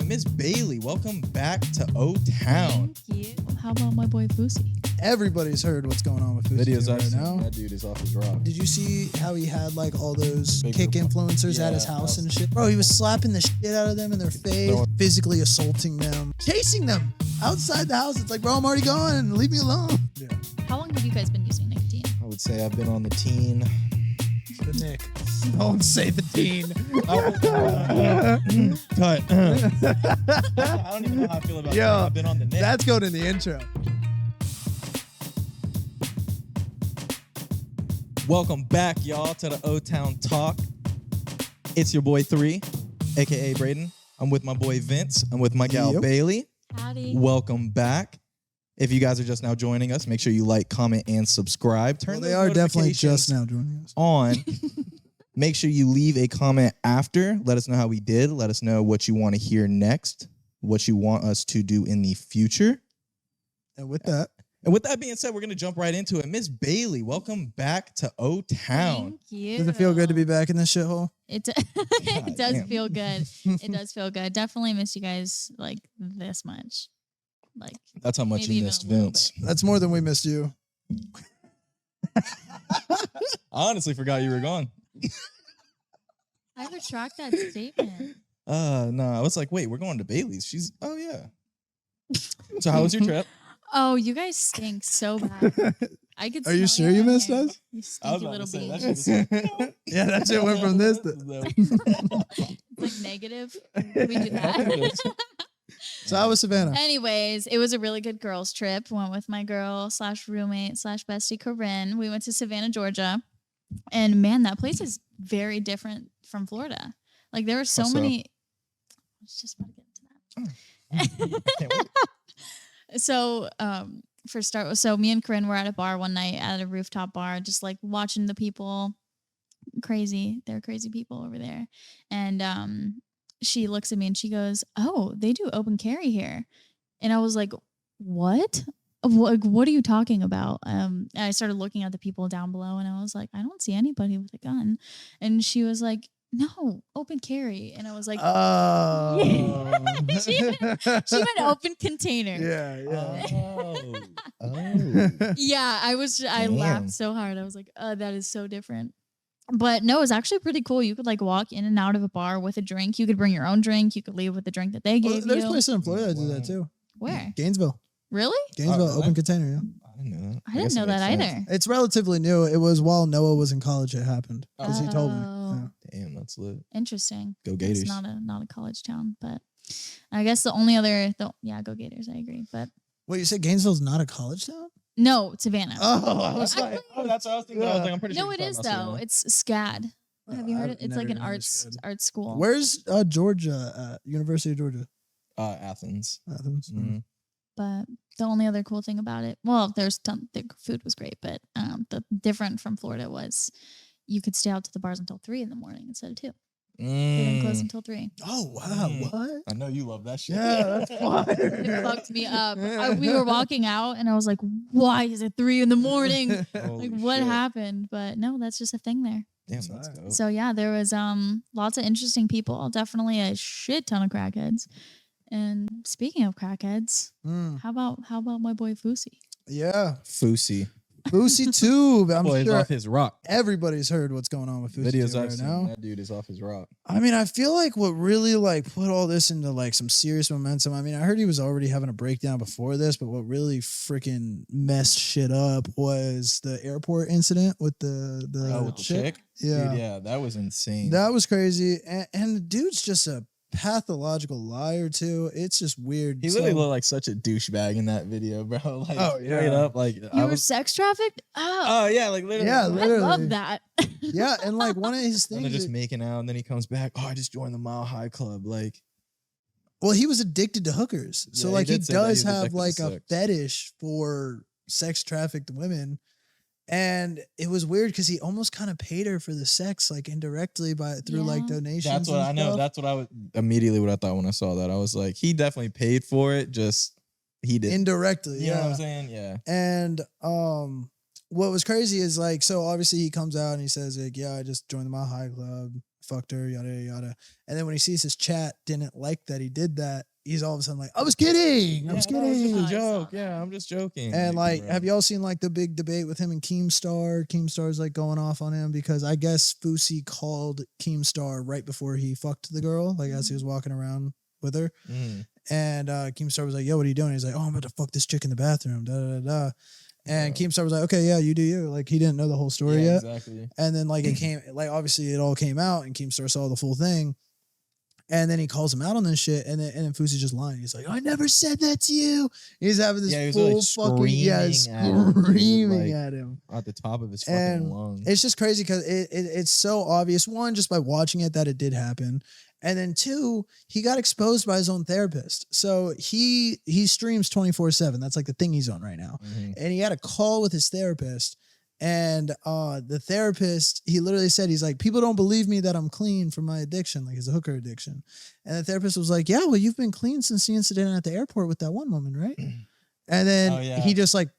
and Miss Bailey. Welcome back to Otown. Thank you. How about my boy Fousey? Everybody's heard what's going on with FouseyTube Videos I've right seen, now. that dude is off his rock. Did you see how he had like all those Big kick group. influencers at his Yeah, house that and shit? Bro, he was slapping the shit out of them in their face, physically assaulting them, chasing them outside the house. It's like, bro, I'm already gone. Leave me alone. Yeah. How long have you guys been using nicotine? I would say I've been on the teen. The Nick. Don't say the teen. Cut. I don't even know how I feel about that. I've been on the net. That's going in the intro. Welcome back, y'all, to the Otown Talk. It's your boy 3, a.k.a. Braden. I'm with my boy Vince. I'm with my gal Bailey. Howdy. Welcome back. If you guys are just now joining us, make sure you like, comment, and subscribe. Turn They those are definitely just notifications now joining us. on. Make sure you leave a comment after. Let us know how we did. Let us know what you want to hear next, what you want us to do in the future. And with that, being said, we're going to jump right into it. Miss Bailey, welcome back to Otown. Thank you. does it feel good to be back in this shithole? It God does damn. feel good. It does feel good. Definitely miss you guys like this much. Like That's how much maybe you even missed a little Vince. That's more than we missed you. I honestly forgot you were gone. I retract that statement. No, I was like, wait, we're going to Bailey's. Oh, yeah. So how was your trip? Oh, you guys stink so bad. I could. Are you smell sure you on missed here. us? You I was stinky about little to say, that beans. shit was- Yeah, that shit went from this to... It's like negative. Can we do that? So how was Savannah? Anyways, it was a really good girls trip. Went with my girl / roommate / bestie Corinne. We went to Savannah, Georgia, and man, that place is very different from Florida. Like there were so How so? many. I was just about to get into that. So, so me and Corinne were at a bar one night at a rooftop bar, just like watching the people. Crazy, they're crazy people over there, and she looks at me and she goes, "Oh, they do open carry here," and I was like, "What? What are you talking about?" And I started looking at the people down below, and I was like, "I don't see anybody with a gun," and she was like, "No, open carry," and I was like, Oh. she meant open container. Yeah. Yeah, I Damn. laughed so hard. I was like, that is so different. But no, it was actually pretty cool. You could like walk in and out of a bar with a drink. You could bring your own drink. You could leave with the drink that they gave There's you. places in Florida that do that too. Where? Gainesville. Really? Gainesville, really? open container, yeah. I didn't know that. I didn't guess know it that makes either. sense. It's relatively new. It was while Noah was in college it happened. Because he told me. Oh. Yeah. Damn, that's lit. Interesting. Go Gators. It's not a college town, but I guess the only other go Gators. I agree, but Wait, you said Gainesville's not a college town? no, Savannah. Oh, I was like, that's what I was thinking. I was like, I'm pretty sure. No, you're it is talking about though. Savannah. It's SCAD. Have you heard it? I've It's like an never heard of arts SCAD. art school. Where's Georgia at? University of Georgia. Athens. Athens. Mhm. But the only other cool thing about it, well, the food was great, but the different from Florida was you could stay out to the bars until 3 in the morning instead of 2. They didn't close until 3. Oh, wow. Mm. What? I know you love that shit. Yeah, that's It fire. fucked me up. We were walking out and I was like, why is it 3 in the morning? Holy Like what shit. happened? But no, that's just a thing there. Damn, that's dope. So yeah, there was lots of interesting people, definitely a shit ton of crackheads. And speaking of crackheads, Mm, how about my boy Fousey? yeah. Fousey. FouseyTube. I'm Boy, he's sure off his rock. everybody's heard what's going on with Videos FouseyTube I've right seen, now. that dude is off his rock. I mean, I feel like what really like put all this into like some serious momentum. I mean, I heard he was already having a breakdown before this, but what really freaking messed shit up was the airport incident with the With the chick? Yeah. Dude, yeah, that was insane. That was crazy. And the dude's just a pathological liar too. It's just weird. He literally looked like such a douchebag in that video, bro. Like, Oh, yeah. straight up, like You were sex trafficked? Oh, Oh yeah, like literally. Yeah, I literally. love that. Yeah, and like one of his And they're things. just making out, and then he comes back. Oh, I just joined the Mile High Club. Like, Well, he was addicted to hookers. So Yeah, like he he did say that he does was have addicted to like a sex. fetish for sex trafficked women. And it was weird because he almost kind of paid her for the sex, like indirectly through like Yeah. donations. that's what and I know. stuff. That's what I was immediately what I thought when I saw that. I was like, he definitely paid for it. Just he did. indirectly. You Yeah. know what I'm saying? Yeah. And what was crazy is like, so obviously he comes out and he says like, yeah, I just joined the Mile High Club. fucked her, yada, yada, yada. And then when he sees his chat didn't like that he did that, he's all of a sudden like, I was kidding. I was no, it's just kidding. a I joke. saw Yeah, that. I'm just joking. And like, bro. have y'all seen like the big debate with him and Keemstar? Keemstar's like going off on him because I guess Fousey called Keemstar right before he fucked the girl, like as he was walking around with her. Mm. And Keemstar was like, yo, what are you doing? He's like, oh, I'm about to fuck this chick in the bathroom. Da da da da. And Keemstar was like, okay, yeah, you do you. Like he didn't know the whole story Yeah, yet. exactly. And then like it came, like obviously it all came out, and Keemstar saw the full thing. And then he calls him out on this shit, and then Fousey's just lying. He's like, I never said that to you. He's having this Yeah, he was full like screaming at him. At the top of his fucking And lungs. it's just crazy because it's so obvious. One, just by watching it, that it did happen. And then two, he got exposed by his own therapist. So he streams 24/7. That's like the thing he's on right now. Mhm. And he had a call with his therapist. And the therapist, he literally said, he's like, people don't believe me that I'm clean from my addiction, like his hooker addiction. And the therapist was like, yeah, well, you've been clean since the incident at the airport with that one woman, right? And then Oh, yeah. he just like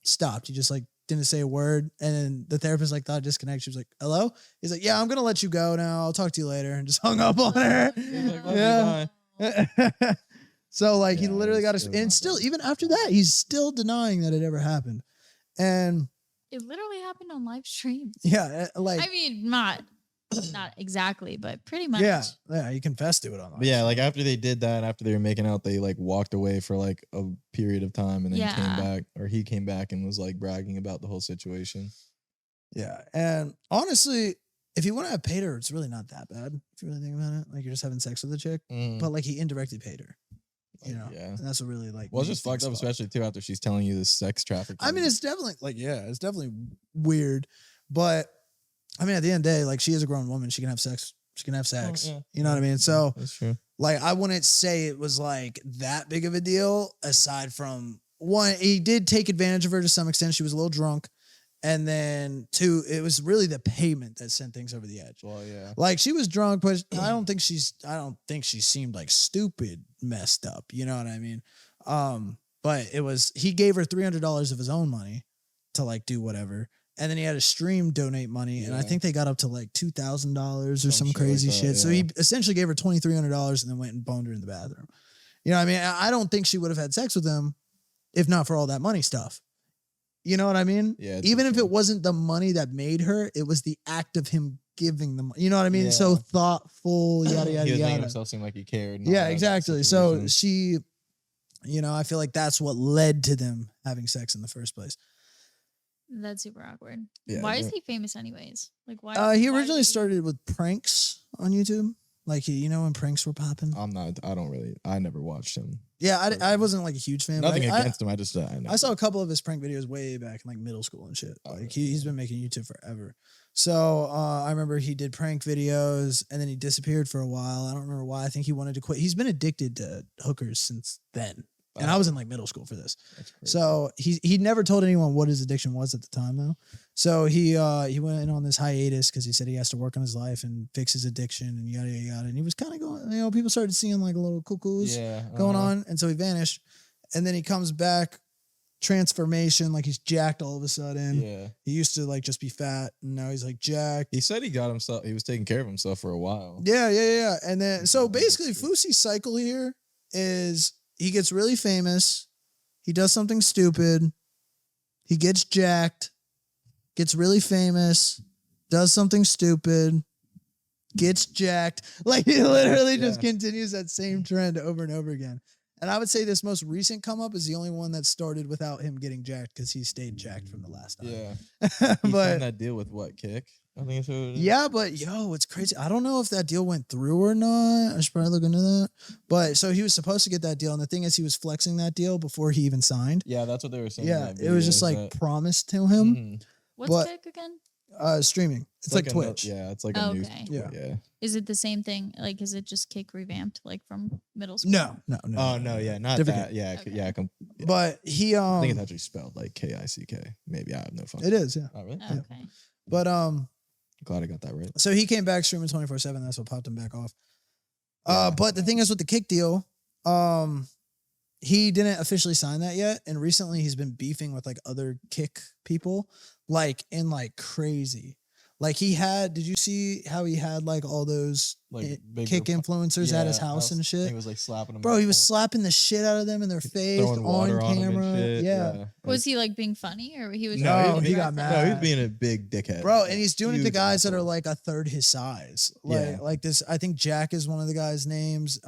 stopped. He just like didn't say a word. And then the therapist like thought disconnect. She was like, hello? He's like, yeah, I'm going to let you go now. I'll talk to you later. And just hung up on her. He's like, love you, Yeah. bye. So like he Yeah, literally got it's his, still and not still, good. even after that, he's still denying that it ever happened. And It literally happened on live stream. yeah, like, I mean, not exactly, but pretty much. yeah, he confessed to it on. But yeah, like after they did that, after they were making out, they like walked away for like a period of time and then came Yeah. back, or he came back and was like bragging about the whole situation. Yeah, and honestly, if you want to have paid her, it's really not that bad. If you really think about it, like you're just having sex with a chick, Mm. but like he indirectly paid her. You Like, know, yeah. and that's what really like. Well, it's made just fucked things up, fucked. especially too after she's telling you this sex trafficking. I mean, it's definitely like, yeah, it's definitely weird, but I mean, at the end of the day, like she is a grown woman. She can have sex. She can have sex. yeah. You know what I mean? So that's true. like, I wouldn't say it was like that big of a deal. Aside from one, he did take advantage of her to some extent. She was a little drunk, and then two, it was really the payment that sent things over the edge. Well, yeah. Like she was drunk, but I don't think she seemed like stupid messed up. You know what I mean? But it was, he gave her $300 of his own money to like do whatever. And then he had a stream donate money. And I Yeah. think they got up to like $2,000 or some Some shit crazy like that, shit. So yeah. he essentially gave her $2,300 and then went and boned her in the bathroom. You know what I mean? I don't think she would have had sex with him if not for all that money stuff. You know what I mean? Yeah, Even if true. it wasn't the money that made her, it was the act of him giving them. You know what I mean? Yeah. So thoughtful, yada yada He was making yada. himself seem like he cared. and all Yeah, that exactly. So situation. she, you know, I feel like that's what led to them having sex in the first place. That's super awkward. Yeah, Why is but- he famous anyways? Like why? He why originally is he- started with pranks on YouTube. Like, you know, when pranks were popping. I never watched him. Yeah, I wasn't like a huge fan. but Nothing I, against him. I just, I saw a couple of his prank videos way back in like middle school and shit. Oh, Like really? he's been making YouTube forever. So I remember he did prank videos and then he disappeared for a while. I don't remember why. I think he wanted to quit. He's been addicted to hookers since then. And I was in like middle school for this. That's crazy. So he never told anyone what his addiction was at the time though. So he went on this hiatus because he said he has to work on his life and fix his addiction and yada yada yada. And he was kind of going, you know, people started seeing like a little cuckoos going on, and so he vanished. And then he comes back, transformation, like he's jacked all of a sudden. Yeah. He used to like just be fat, and now he's like jacked. He said he was taking care of himself for a while. Yeah. And then so Yeah, basically, that's true. Fousey's cycle here is he gets really famous, he does something stupid, he gets jacked, gets really famous, does something stupid, gets jacked. Like he literally just Yeah. continues that same trend over and over again. And I would say this most recent come up is the only one that started without him getting jacked because he stayed jacked from the last time. Yeah. He But signed that deal with what, Kick? I think it's who it is. yeah, but yo, it's crazy. I don't know if that deal went through or not. I should probably look into that. But so he was supposed to get that deal, and the thing is, he was flexing that deal before he even signed. Yeah, that's what they were saying. in Yeah, that it was video, just is like that- promised to him. Mhm. What's but- Kick again? Streaming. It's like a Twitch. Yeah, it's like a news. Okay. Yeah. Yeah. Is it the same thing? Like, is it just Kick revamped, like from middle school? No. Oh no, yeah, not Different that. Yeah, Okay. yeah. But he I think it's actually spelled like KICK. Maybe I have no fun. it is, yeah. Oh, really? Okay. But Glad I got that right. so he came back streaming 24/7. That's what popped him back off. But the thing is with the Kick deal, he didn't officially sign that yet, and recently he's been beefing with like other Kick people, like crazy. Like he had, did you see how he had like all those Like kick influencers at his house and shit? He was like slapping them. Bro, he was slapping the shit out of them in their face throwing water on on them and camera. shit. Yeah. Was he like being funny or he was? No, just he got aggressive? mad. No, he's being a big dickhead, Bro, and he's doing it to Huge guys that are asshole. like a third his size. Yeah. Like this, I think Jack is one of the guys' names.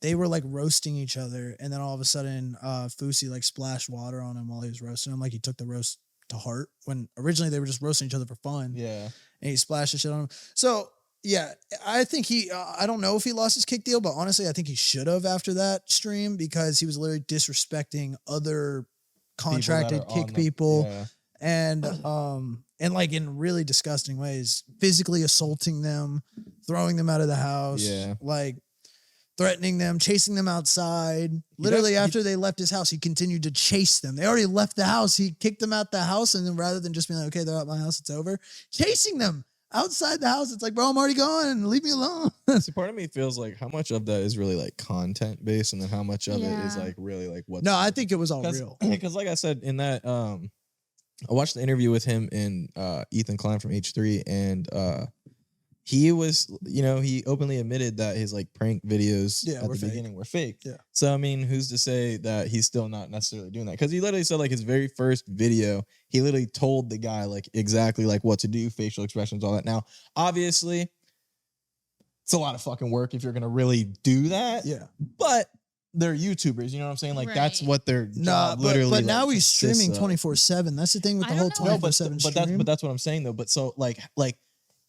They were like roasting each other, and then all of a sudden, Fousey like splashed water on him while he was roasting him. Like he took the roast to heart when originally they were just roasting each other for fun. Yeah. And he splashed the shit on him. So yeah, I think he, I don't know if he lost his kick deal, but honestly, I think he should have after that stream because he was literally disrespecting other contracted kick people. Yeah. And like in really disgusting ways, physically assaulting them, throwing them out of the house, Yeah. like threatening them, chasing them outside. Literally after they left his house, he continued to chase them. They already left the house. He kicked them out the house. And then rather than just being like, okay, they're at my house, it's over, chasing them outside the house. It's like, bro, I'm already gone. Leave me alone. See, part of me feels like how much of that is really like content based and then how much of it is like really like what. No, I think it was all real. Because like I said in that, I watched the interview with him and Ethan Klein from H3 and he was, you know, he openly admitted that his like prank videos at the beginning were fake. Yeah. So, I mean, who's to say that he's still not necessarily doing that? Because he literally said like his very first video, he literally told the guy like exactly like what to do, facial expressions, all that. Now, obviously, it's a lot of fucking work if you're going to really do that. Yeah. But they're YouTubers, you know what I'm saying? Like that's what their job but literally. But now he's consists streaming of. 24/7. That's the thing with the whole 24/7 stream. But that's what I'm saying though. But so like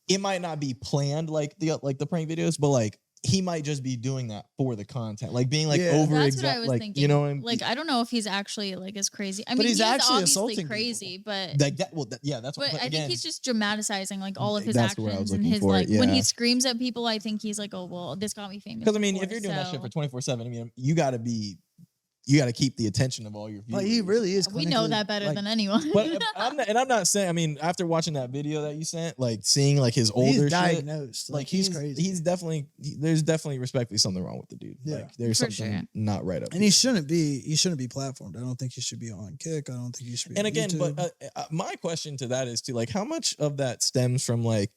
it might not be planned like the prank videos, but like he might just be doing that for the content, like being like over That's what I was like thinking. you know what I mean? Like I don't know if he's actually like as crazy. I But mean, he's actually assaulting obviously crazy, but like that. Well, yeah, that's what. But I again, think he's just dramatizing like all of his that's what I was actions and looking his for, like when yeah. he screams at people. I think he's like, oh well, this got me famous. because I mean, if before, you're doing that shit so- for 24/7, I mean, you got to keep the attention of all your viewers. But he really is. We know that better than anyone. But I'm not saying. I mean, after watching that video that you sent, like seeing like his older He's shit, diagnosed. Like he's crazy. He's definitely there's definitely respectfully something wrong with the dude. Yeah. Like there's For something sure. not right up. And he shouldn't be. He shouldn't be platformed. I don't think he should be on Kick. I don't think he should be. And on again, YouTube. but my question to that is too, like, how much of that stems from like,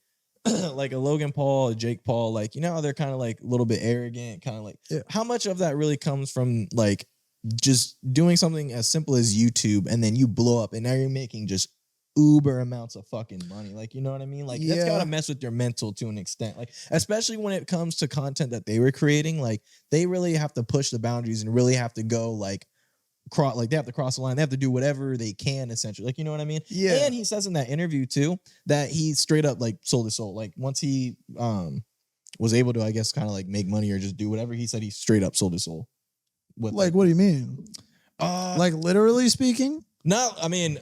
like a Logan Paul, a Jake Paul, like you know how they're kind of like a little bit arrogant, kind of like. Yeah. How much of that really comes from like just doing something as simple as YouTube, and then you blow up, and now you're making just uber amounts of fucking money, like you know what I mean? Like that's gotta mess with your mental to an extent, like especially when it comes to content that they were creating. Like they really have to push the boundaries and really have to go like they have to cross the line. They have to do whatever they can, essentially. Like you know what I mean? Yeah. And he says in that interview too that he straight up like sold his soul. Like once he was able to, I guess, kind of like make money or just do whatever, he said he straight up sold his soul. With like, what do you mean? Like literally speaking? No, I mean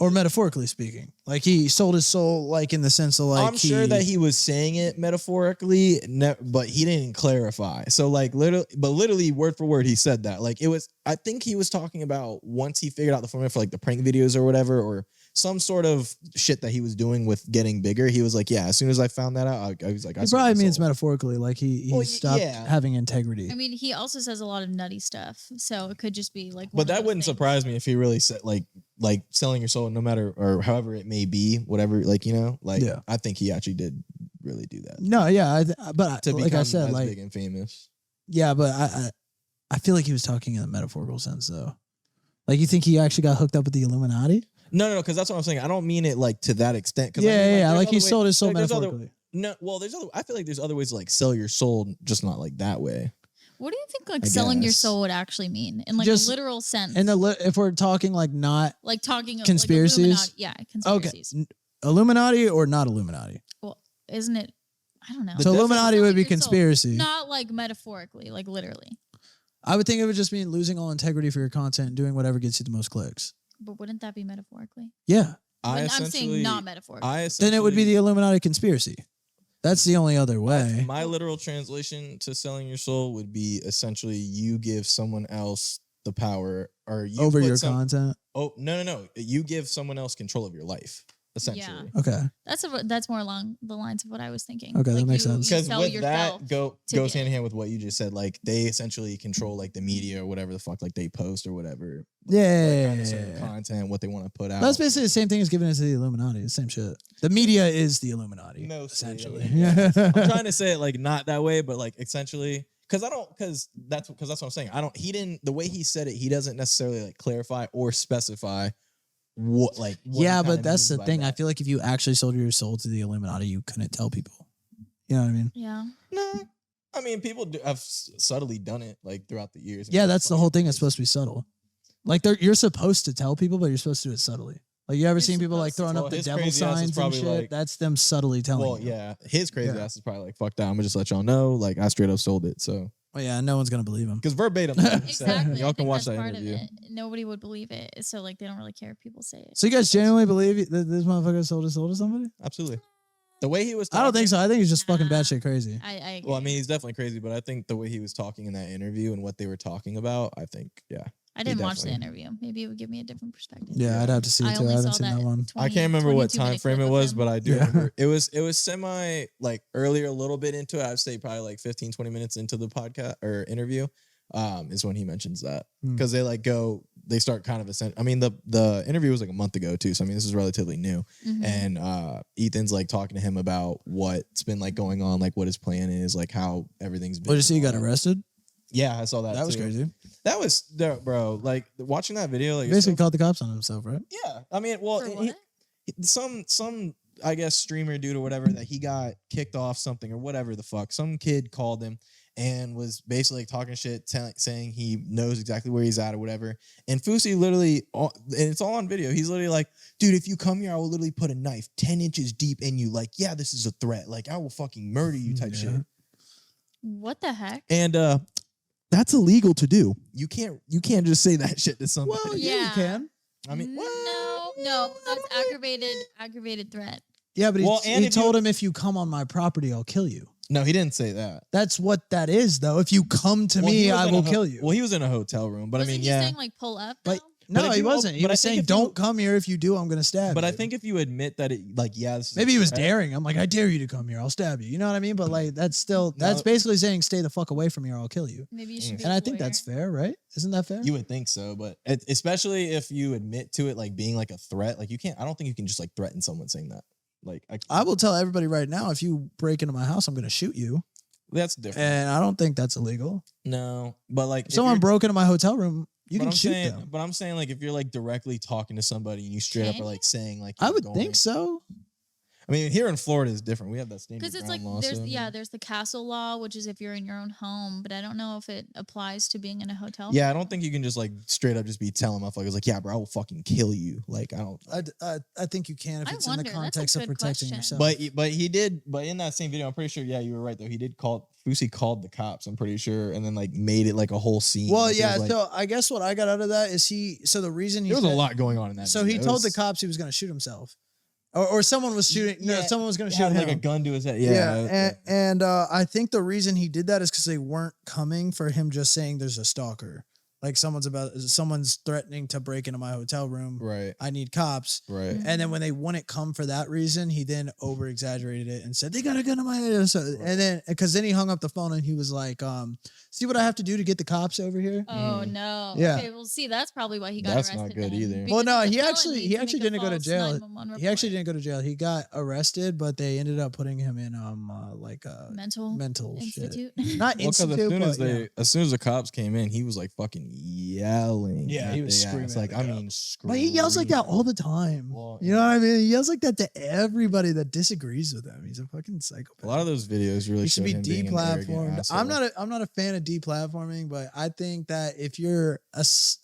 or metaphorically speaking. Like he sold his soul, like in the sense of like I'm sure that he was saying it metaphorically, but he didn't clarify. So like literally word for word, he said that. Like it was, I think he was talking about once he figured out the formula for like the prank videos or whatever, or some sort of shit that he was doing with getting bigger. He was like, yeah, as soon as I found that out, I was like, he probably means metaphorically, like he stopped having integrity. I mean, he also says a lot of nutty stuff, so it could just be like. But that wouldn't surprise me if he really said like selling your soul, no matter or however it may be, whatever. Like you know, like I think he actually did really do that. No, yeah, but to like I said, as like big and famous. Yeah, but I feel like he was talking in a metaphorical sense though. Like you think he actually got hooked up with the Illuminati? No, because that's what I'm saying. I don't mean it like to that extent. Yeah, like he sold his soul metaphorically. I feel like there's other ways to like sell your soul, just not like that way. What do you think like selling your soul would actually mean in like just a literal sense? If we're talking like not like talking conspiracies, like conspiracies. Okay, Illuminati or not Illuminati? Well, isn't it? I don't know. So Illuminati would be conspiracy, not like metaphorically, like literally. I would think it would just mean losing all integrity for your content and doing whatever gets you the most clicks. But wouldn't that be metaphorically? Yeah. I'm saying not metaphorically. Then it would be the Illuminati conspiracy. That's the only other way. My literal translation to selling your soul would be essentially you give someone else the power or you over your content. Oh, no. You give someone else control of your life. essentially. Yeah. Okay. That's more along the lines of what I was thinking. Okay, that makes sense. Because sell with yourself that to goes get hand in it. hand with what you just said. Like they essentially control like the media or whatever the fuck like they post or whatever. Yeah. Kind of certain content, what they want to put out. That's basically the same thing as giving it to the Illuminati. The same shit. The media is the Illuminati, Mostly, essentially. I mean, yeah. I'm trying to say it like not that way, but like essentially, because that's what I'm saying. The way he said it, he doesn't necessarily like clarify or specify what he Yeah, but kinda that's means the by thing. I that. feel like if you actually sold your soul to the Illuminati, you couldn't tell people. You know what I mean? Yeah. No, I mean people have subtly done it like throughout the years. Yeah, that's the whole thing. It's supposed to be subtle. Like you're supposed to tell people, but you're supposed to do it subtly. Like you ever You're seen people like supposed to. throwing up Well, the his devil crazy ass is signs and probably shit? like- That's them subtly telling Well, you. yeah, his crazy Yeah. ass is probably like, fuck that. I'm gonna just let y'all know. Like I straight up sold it. So Well, yeah, no one's gonna believe him. because verbatim, like he said, Exactly. y'all I can think watch that's that part interview. Of it. Nobody would believe it, so like they don't really care if people say it. So you guys genuinely believe that this motherfucker sold his soul to somebody? Absolutely. The way he was I talking, don't think so. I think he's just fucking Nah. batshit crazy. I agree. Well, I mean, he's definitely crazy, but I think the way he was talking in that interview and what they were talking about, I think, yeah. I didn't watch the definitely- interview. Maybe it would give me a different perspective. Yeah, I'd have to see I it too. only I haven't saw seen that that one. 20, I can't remember what 22 time minute frame clip it of was, him. but I do Yeah. remember it was semi like earlier a little bit into it. I'd say probably like 15, 20 minutes into the podcast or interview. Is when he mentions that because they start kind of I mean the interview was like a month ago too, so I mean this is relatively new. Mhm. And Ethan's like talking to him about what's been like going on, like what his plan is, like how everything's been. What did you see? He got going. arrested? Yeah, I saw that. That was too. crazy. That was bro. Like watching that video, like He it's basically so- called the cops on himself, right? yeah. I mean, well, For he- what? some I guess streamer dude or whatever that he got kicked off something or whatever the fuck. Some kid called him and was basically talking shit, saying he knows exactly where he's at or whatever. And Fousey literally, and it's all on video. He's literally like, dude, if you come here, I will literally put a knife 10 inches deep in you. Like, yeah, this is a threat. Like, I will fucking murder you type Yeah. shit. What the heck? And that's illegal to do. You can't just say that shit to somebody. Well, yeah, yeah, you can. I mean, no, that's aggravated threat. Yeah, but Well, and he if you- told him, if you come on my property, I'll kill you. no, he didn't say that. That's what that is, though. If you come to Well, me, he was I in a will kill you. Well, he was in a hotel room, but Wasn't I mean, he yeah. saying like pull up? But though? But if he you- wasn't. He but I was think saying, if you- don't come here. If you do, I'm going to stab But you. I think if you admit that it, like, yeah, this is Maybe a he was threat- daring. I'm like, I dare you to come here. I'll stab you. You know what I mean? But like, that's No. basically saying, stay the fuck away from me or I'll kill you. Maybe you should be. And a I think lawyer. that's fair, right? Isn't that fair? You would think so, but especially if you admit to it, like being like a threat, like you can't. I don't think you can just like threaten someone saying that. Like, I will tell everybody right now, if you break into my house, I'm going to shoot you. That's different. And I don't think that's illegal. No, but like If someone broke into my hotel room, you but can I'm shoot saying, them. But I'm saying like if you're like directly talking to somebody and you straight up Can are like you? saying like I you're would going- think so. I mean, here in Florida is different. We have that standard Because it's ground like law. there's so, I mean- there's the castle law, which is if you're in your own home, but I don't know if it applies to being in a hotel. Yeah, I don't think you can just like straight up just be telling motherfuckers like, yeah, bro, I will fucking kill you. Like, I don't. I think you can if I it's in wonder. the That's a context of good protecting question. yourself. But he did. But in that same video, I'm pretty sure. Yeah, you were right though. He did Fousey called the cops. I'm pretty sure, and then like made it like a whole scene. Well, Like, it yeah. was, like, So I guess what I got out of that is so the reason he there was a said- lot going on in that. So video. he It told the was- cops he was going to shoot himself, or someone was shooting. No, Yeah, someone was going to he shoot had him. like a gun to his head. Yeah, and I think the reason he did that is because they weren't coming for him just saying there's a stalker. Like someone's threatening to break into my hotel room. right, I need cops. right. And then when they wouldn't come for that reason, he then over exaggerated it and said they got a gun in my head. So, and then because then he hung up the phone and he was like, "See what I have to do to get the cops over here." Oh no. Yeah. Okay, well, see, that's probably why he got That's not arrested. good then, either. because Well, no, it's a he felony actually to make a didn't go to false jail. 911 He actually report. didn't go to jail. He got arrested, but they ended up putting him in like mental shit. institute. Not Well, because institute, but yeah. as soon as the cops came in, he was like fucking yelling. Yeah, at he was their ass. screaming Like at I the mean, But screaming. he yells like that all the time. Well, You know what I mean? He yells like that to everybody that disagrees with him. He's a fucking psychopath. A lot of those videos really He should be showed him being an arrogant deplatformed. asshole. I'm not a fan of deplatforming, but I think that if you're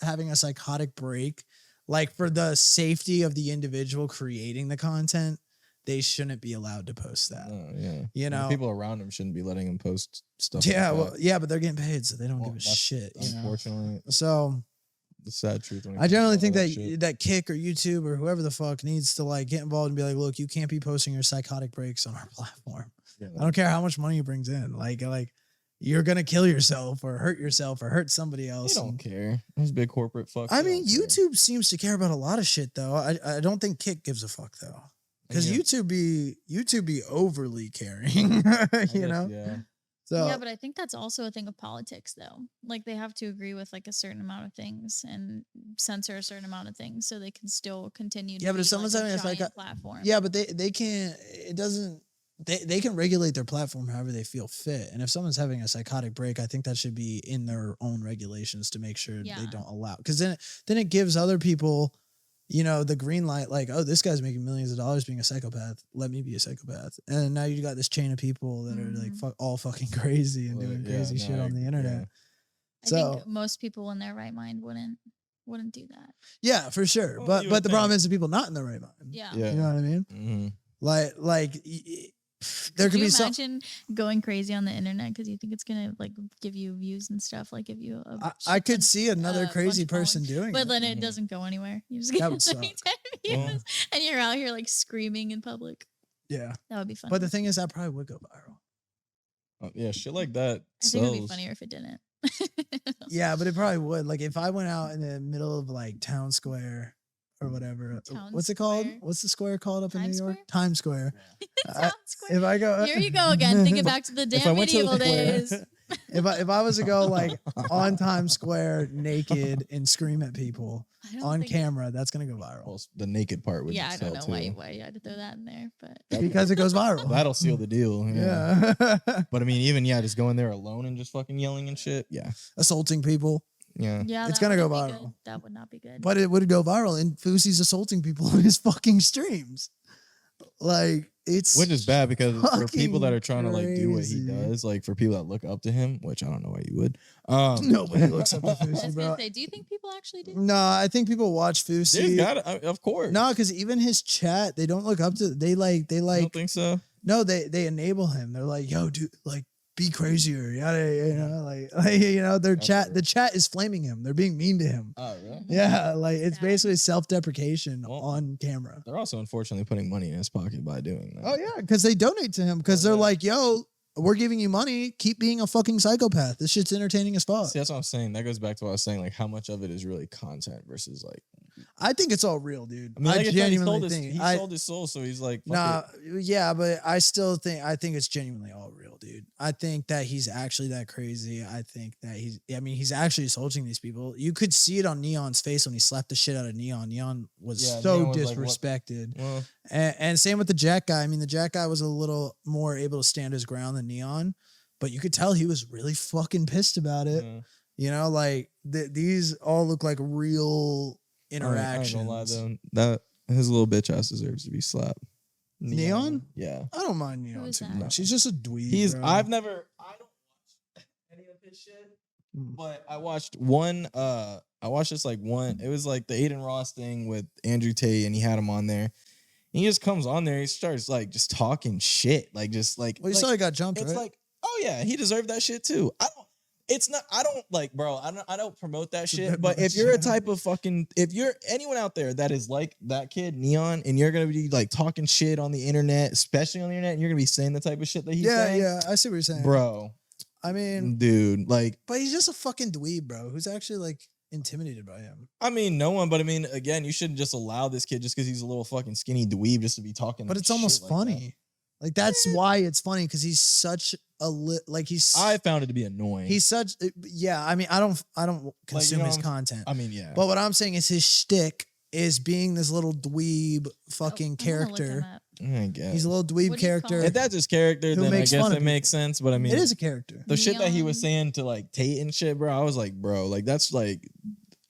having a psychotic break, like for the safety of the individual creating the content, they shouldn't be allowed to post that. Oh, yeah. You And the know? people around him shouldn't be letting him post stuff. Yeah, like well, that. yeah, but they're getting paid, so they don't Well, give a that's shit. You know? Unfortunately, So the sad truth. when it I comes to generally all think that shit. that Kick or YouTube or whoever the fuck needs to like get involved and be like, look, you can't be posting your psychotic breaks on our platform. Yeah, I don't care how much money it brings in. Like you're gonna kill yourself or hurt somebody they else. don't And- care. Those big corporate fucks. I they mean, don't care. YouTube seems to care about a lot of shit though. I don't think Kick gives a fuck though. Because YouTube be overly caring, you know. Yeah. So yeah, but I think that's also a thing of politics, though. Like they have to agree with like a certain amount of things and censor a certain amount of things, so they can still continue. Yeah, to but be, if someone's having like a platform, yeah, but they can't. It doesn't. They can regulate their platform however they feel fit, and if someone's having a psychotic break, I think that should be in their own regulations to make sure they don't allow. Because then it gives other people, you know, the green light, like, oh, this guy's making millions of dollars being a psychopath. Let me be a psychopath. And now you got this chain of people that are like all fucking crazy and doing crazy shit on the internet. Yeah. I think most people in their right mind wouldn't do that. Yeah, for sure. Well, but the problem is the people not in their right mind. Yeah. You know what I mean? Mm-hmm. Like there could be some. Imagine going crazy on the internet because you think it's gonna like give you views and stuff, like give you. I could see another crazy person doing but it. then it doesn't go anywhere. You just get That would suck. 10 views, and you're out here like screaming in public. Yeah, that would be fun. But the thing is, that probably would go viral. Yeah, shit like that. I think it would be funnier if it didn't. Yeah, but it probably would. Like if I went out in the middle of like town square or whatever. What's it called? What's the square called up in New York? Times Square. Times Square. If I go, here you go again, thinking back to the damn medieval days. If I was to go like on Times Square naked and scream at people on camera, that's gonna go viral. Well, the naked part would I don't know why you had to throw that in there, but because it goes viral. That'll seal the deal. Yeah. But I mean, even just going there alone and just fucking yelling and shit. Yeah. Assaulting people. Yeah, it's gonna go viral. That would not be good. But it would go viral, and Fousey's assaulting people on his fucking streams. Like which is bad because for people that are trying to like do what he does, like for people that look up to him, which I don't know why you would. Nobody looks up to Fousey, I was bro. gonna say, do you think people actually do? No, I think people watch Fousey. Of course. No, because even his chat, they don't look up to. They like. I don't think so. No, they enable him. They're like, yo, dude, like. Be crazier, you know, like you know, the chat is flaming him. They're being mean to him. Oh, really? Yeah, like it's basically self-deprecation on camera. They're also unfortunately putting money in his pocket by doing that. Oh yeah, because they donate to him because they're like, yo, we're giving you money. Keep being a fucking psychopath. This shit's entertaining as fuck. See, that's what I'm saying. That goes back to what I was saying, like how much of it is really content versus like. I think it's all real, dude. I mean, like genuinely think he sold his soul, so he's like, yeah, but I think it's genuinely all real, dude. I think that he's actually that crazy. I think that he's actually assaulting these people. You could see it on Neon's face when he slapped the shit out of Neon. Neon was so Neon was disrespected. Like, and same with the Jack guy. I mean, the Jack guy was a little more able to stand his ground than Neon, but you could tell he was really fucking pissed about it. Yeah. You know, like these all look like real interactions. I ain't gonna lie though, that his little bitch ass deserves to be slapped. Neon? Yeah. I don't mind Neon too much. He's just a dweeb. I don't watch any of his shit. But I watched this like one. It was like the Aiden Ross thing with Andrew Tate, and he had him on there. And he just comes on there, he starts like just talking shit. Like just like well, you saw he got jumped, it's right? like, oh yeah, he deserved that shit too. I don't promote that shit. But if you're if you're anyone out there that is like that kid, Neon, and you're going to be like talking shit on the internet, especially on the internet, and you're going to be saying the type of shit that he's saying. Yeah, I see what you're saying. Bro. I mean. Dude, like. But he's just a fucking dweeb, bro, who's actually like intimidated by him. I mean, no one, but I mean, again, you shouldn't just allow this kid just because he's a little fucking skinny dweeb just to be talking. But it's almost funny. Like that's why it's funny because he's such a I found it to be annoying. He's such I mean I don't consume his content. I mean yeah. But what I'm saying is his shtick is being this little dweeb fucking character. I guess he's a little dweeb character. If that's his character, then I guess it makes sense. But I mean, it is a character. The shit that he was saying to like Tate and shit, bro. I was like, bro, like that's like.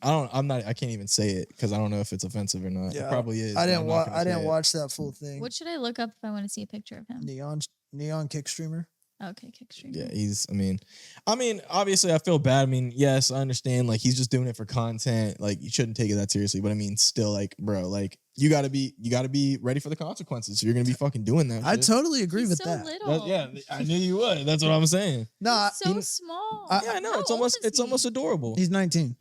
I can't even say it because I don't know if it's offensive or not. Yeah, it probably is. I didn't watch that full thing. What should I look up if I want to see a picture of him? Neon kick streamer. Okay, kick streamer. Yeah, I mean, obviously I feel bad. I mean, yes, I understand. Like he's just doing it for content. Like you shouldn't take it that seriously. But I mean, still, like, bro, like you gotta be ready for the consequences. So you're gonna be fucking doing that. I totally agree with that. Little. Yeah, I knew you would. That's what I'm saying. No, so small. Yeah, I know. It's almost adorable. He's 19.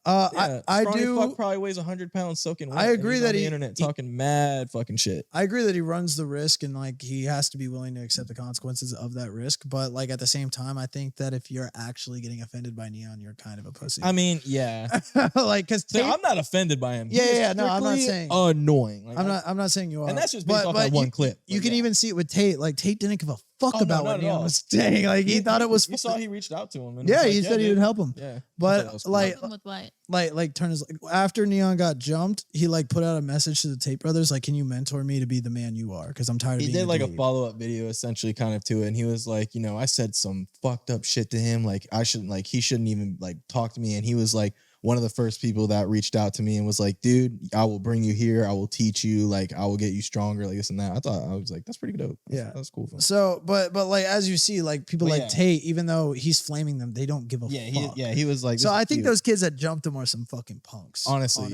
I do. Fuck probably weighs 100 pounds soaking wet. I agree and he's that on the he- internet talking mad fucking shit. I agree that he runs the risk and like he has to be willing to accept the consequences of that risk. But like at the same time, I think that if you're actually getting offended by Neon, you're kind of a pussy. I mean, yeah. Like because I'm not offended by him. Yeah, He is yeah, no, I'm not strictly saying- annoying. Like, I'm not saying you are. and that's just based off that one clip. You but can yeah. even see it with Tate. Like Tate didn't give a fuck Oh, no, about not what at Neon all. was saying. Like he thought it was. You saw he reached out to him. And Yeah, was like, he said he dude. would help him. Yeah, But, I thought that was cool. like- Help him with what? Like turn his like after Neon got jumped, he like put out a message to the Tate brothers like, "Can you mentor me to be the man you are? Because I'm tired of he being." did like a dweeb." follow-up video essentially kind of to it, and he was like, you know, I said some fucked up shit to him, like I shouldn't, like he shouldn't even like talk to me, and he was like one of the first people that reached out to me and was like, dude, I will bring you here, I will teach you, like I will get you stronger, like this and that. I was like, that's pretty dope. That's cool. So, but like as you see, like people But like yeah. Tate, even though he's flaming them, they don't give a fuck. He was like, So this I is think cute. those kids that jumped him are some fucking punks. Honestly,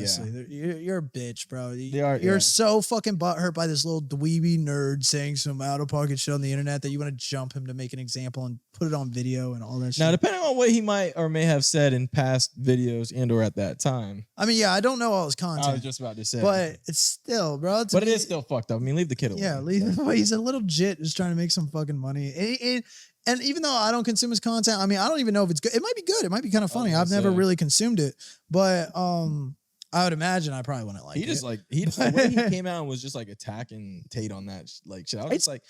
yeah. You're a bitch, bro. They are, You're yeah. so fucking butthurt by this little dweeby nerd saying some out of pocket shit on the internet that you want to jump him to make an example and put it on video and all that shit. Now, depending on what he might or may have said in past videos and or at that time, I mean, yeah, I don't know all his I was content, just about to say, but it's still, bro. but it is still fucked up. I mean, leave the kid alone. Yeah, he's a little jit just trying to make some fucking money. And even though I don't consume his content, I mean, I don't even know if it's good. It might be good. It might be kind of funny. I've never really consumed it, but I would imagine I probably wouldn't like it. He just like the way he came out and was just like attacking Tate on that like shit. I was just like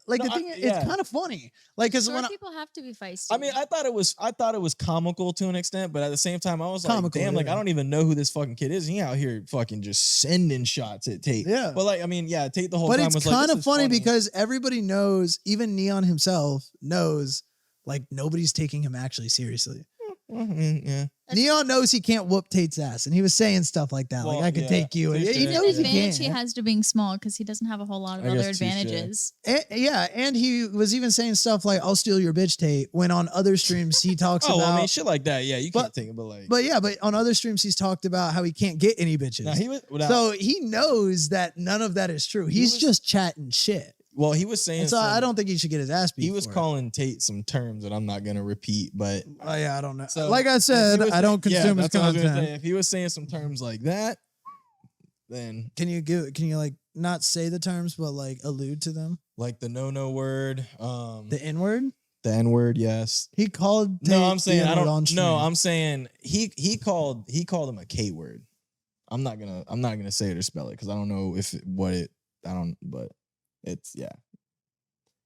the thing. It's kind of funny, like because when people have to be feisty. I mean, I thought it was comical to an extent, but at the same time, I was like, Comical, damn, like yeah. I don't even know who this fucking kid is. He out here fucking just sending shots at Tate. Yeah. But like, I mean, yeah, Tate the whole but time it's was like, kind this of is funny because everybody knows, even Neon himself knows, like nobody's taking him actually seriously. Well, I mean, yeah. Neon knows he can't whoop Tate's ass, and he was saying stuff like that, Well, like I could yeah. take you. And he The knows he advantage can't. he has to being small because he doesn't have a whole lot of I other guess touche. advantages. And he was even saying stuff like "I'll steal your bitch, Tate." When on other streams he talks Oh, about, I mean, shit like that. Yeah, you But- can't think of it, like. but on other streams he's talked about how he can't get any bitches. Now, he was. So he knows that none of that is true. He's was- just chatting shit. Well, he was saying. And so I don't think he should get his ass beat. He was for it. calling Tate some terms that I'm not gonna repeat, but Oh yeah, I don't know. So, like I said, if he was I don't saying- consume his that's what I was gonna content. say. If he was saying some terms like that, then Can you like not say the terms but like allude to them? like the no word, The N word. the N word, yes. He called. No, Tate I'm saying the I N-word on don't. stream. No, I'm saying he called him a K word. I'm not gonna say it or spell it because I don't know but it's yeah.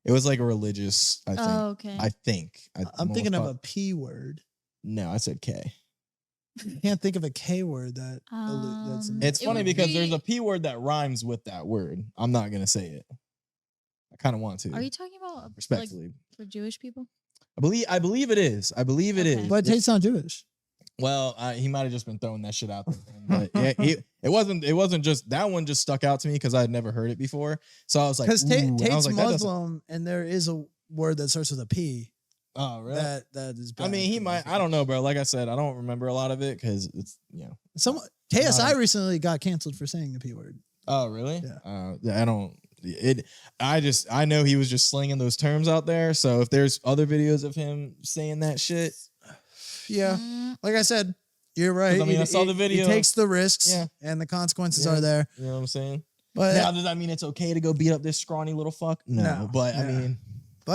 It was like a religious. I think. Oh, okay. I think. I'm thinking of a P word. No, I said K. Can't think of a K word that. That's It's It funny would because be- there's a P word that rhymes with that word. I'm not gonna say it. I kind of want to. Are you talking about like respectfully? for Jewish people? I believe it is. I believe it is. Okay. But Tate's not Jewish. Well, he might have just been throwing that shit out there. But yeah, it wasn't just that one. Just stuck out to me because I had never heard it before. So I was like, Because ooh, and I Tate's was like, that doesn't- Muslim, and there is a word that starts with a P. Oh, really? That is. I bad mean, he for might. Muslims. I don't know, bro. Like I said, I don't remember a lot of it because it's KSI recently got canceled for saying the P word. Oh, really? Yeah. I don't. I know he was just slinging those terms out there. So if there's other videos of him saying that shit, Yeah, Mm, like I said, you're right. I mean, I saw the video. He takes the risks, Yeah. and the consequences Yeah. are there. you know what I'm saying? But Now, does that mean it's okay to go beat up this scrawny little fuck? No, but I yeah. mean,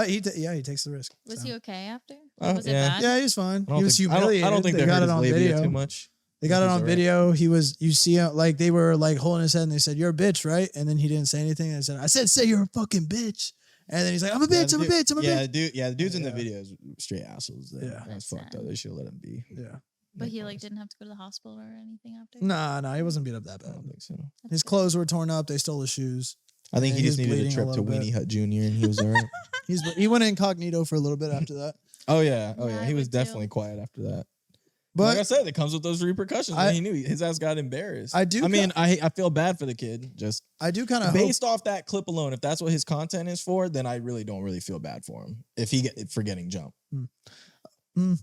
he takes the risk. was so. he okay after? Oh, Was it yeah. bad? Yeah, he's fine. I don't He was think- humiliated. I don't think they they got hurt it his on labia video too much. They got it He's on all right. video. You see, like they were like holding his head, and they said, "You're a bitch, right?" And then he didn't say anything. And I said, "Say you're a fucking bitch." And then he's like, "I'm a bitch. I'm a bitch. I'm a Yeah, bitch." the dudes in the Yeah. videos straight assholes. Yeah. That's fucked up. They should let him be. Yeah. But he like didn't have to go to the hospital or anything after. Nah, he wasn't beat up that I bad. don't think so. That's His good. clothes were torn up. They stole his shoes. I think Yeah, he he just was needed a bleeding a trip to little bit. Weenie Hut Jr. and he was all right. He went incognito for a little bit after that. Oh yeah, Yeah, I He was would too. definitely quiet after that. But Like I said, it comes with those repercussions. I- And he knew his ass got embarrassed. I do I mean, I feel bad for the kid. Just I do kind of based off that clip alone, if that's what his content is for, then I really don't feel bad for him if for getting jumped.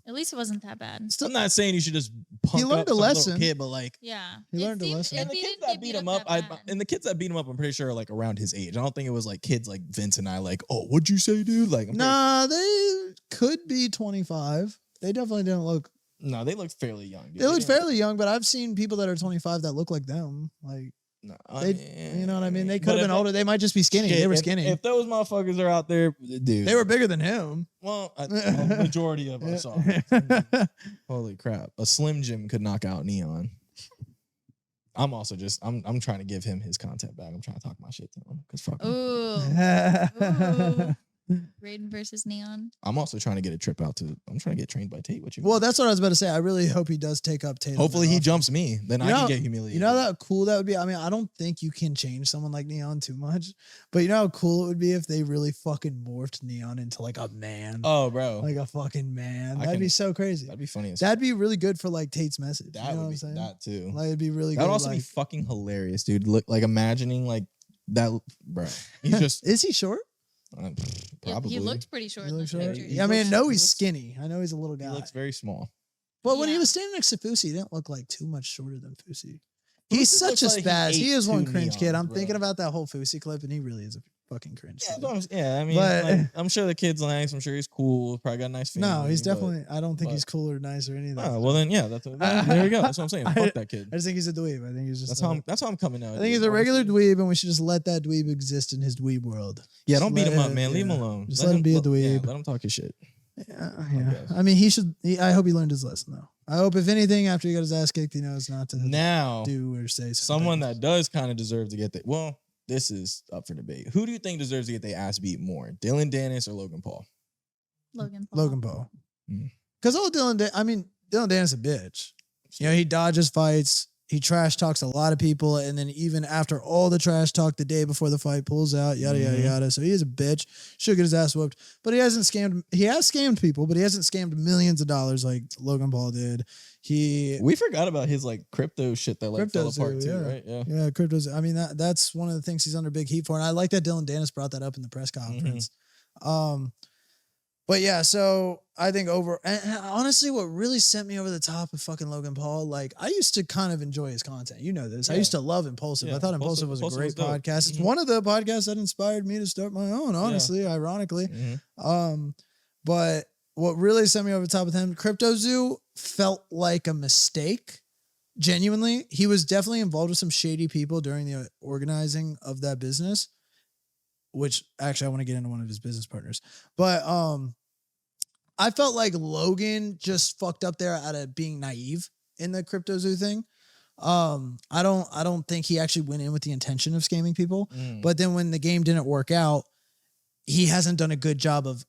At least it wasn't that bad. I'm not saying you should just punk learned up a some lesson. little kid, but like, Yeah. He It learned a seemed- lesson. it and the didn't kids get that beat him up, that bad. and the kids that beat him up, I'm pretty sure are like around his age. I don't think it was like kids like Vince and I, like, oh, what'd you say, dude? Like, I'm pretty- Nah, they could be 25. They definitely didn't look No, they look fairly young. Dude. They look fairly young, but I've seen people that are 25 that look like them. Like, no, you know what I mean? They could have been older. They might just be skinny. Shit, they were skinny. If those motherfuckers are out there, dude. They were bigger than him. Well, a majority of us are. Holy crap. A Slim Jim could knock out Neon. I'm also just I'm trying to give him his content back. I'm trying to talk my shit to him. Cause fuck him. Ooh. Raiden versus Neon. I'm also trying to get a trip out to. I'm trying to get trained by Tate. What you? Well, that's what I was about to say. I really hope he does take up Tate. Hopefully he jumps me. Then I can get humiliated. You know how cool that would be? I mean, I don't think you can change someone like Neon too much, but you know how cool it would be if they really fucking morphed Neon into like a man. Oh, bro. Like a fucking man. That'd be so crazy. That'd be funny. That'd be really good for like Tate's message. That you know would what be I'm saying? that too. Like it'd be really good. That would also be fucking hilarious, dude. Look, like imagining like that, bro. He's just. Is he short? Probably. He looked pretty short. He In the looks short? picture. Yeah, I mean, he's skinny. I know he's a little guy. He looks very small. But when he Yeah. was standing next to Fousey, he didn't look like too much shorter than Fousey. He's Fousey such a looks like spaz. he He ate is one two cringe kid. neons, I'm bro. thinking about that whole Fousey clip, and he really is a fucking cringe. kid. Yeah, I mean, But- like, I'm sure the kid's nice. I'm sure he's cool. Probably got a nice family. No, he's but- definitely. I don't think but- he's cool or nice or anything. Oh, well then, yeah. There we go. That's what I'm saying. Fuck that kid. I just think he's a dweeb. I think he's just. That's how I'm coming out. I think he's a regular dweeb, and we should just let that dweeb exist in his dweeb world. Yeah, Just don't beat let him up, it- man. Leave him yeah. alone. Just let him be a dweeb. Yeah, let him talk his shit. Yeah. guess. I mean, he should. I hope he learned his lesson, though. I hope, if anything, after he got his ass kicked, he knows not to Now, do or say someone that does kind of deserve to get the. Well, this is up for debate. Who do you think deserves to get their ass beat more, Dylan Dennis or Logan Paul? Logan Paul. Logan Paul. Mm. Because Dylan Dennis is a bitch. You know, he dodges fights. He trash talks a lot of people, and then even after all the trash talk the day before the fight, pulls out, yada yada yada. So he is a bitch. Should get his ass whooped, but he hasn't scammed. He has scammed people, but he hasn't scammed millions of dollars like Logan Paul did. We forgot about his like crypto shit that like fell apart too, right? Yeah, cryptos. I mean, that's one of the things he's under big heat for, and I like that Dylan Dennis brought that up in the press conference. But yeah, so I think and honestly, what really sent me over the top of fucking Logan Paul, like I used to kind of enjoy his content. You know this. I Yeah. used to love Impulsive. Yeah, I thought Impulsive was a Impulsive great was dope. podcast. It's Mhm. one of the podcasts that inspired me to start my own, honestly, ironically. Mhm. But what really sent me over the top with him, Crypto Zoo felt like a mistake. Genuinely, he was definitely involved with some shady people during the organizing of that business, which actually I want to get into one of his business partners. But I felt like Logan just fucked up there out of being naive in the Crypto Zoo thing. I don't think he actually went in with the intention of scamming people. But then when the game didn't work out, he hasn't done a good job of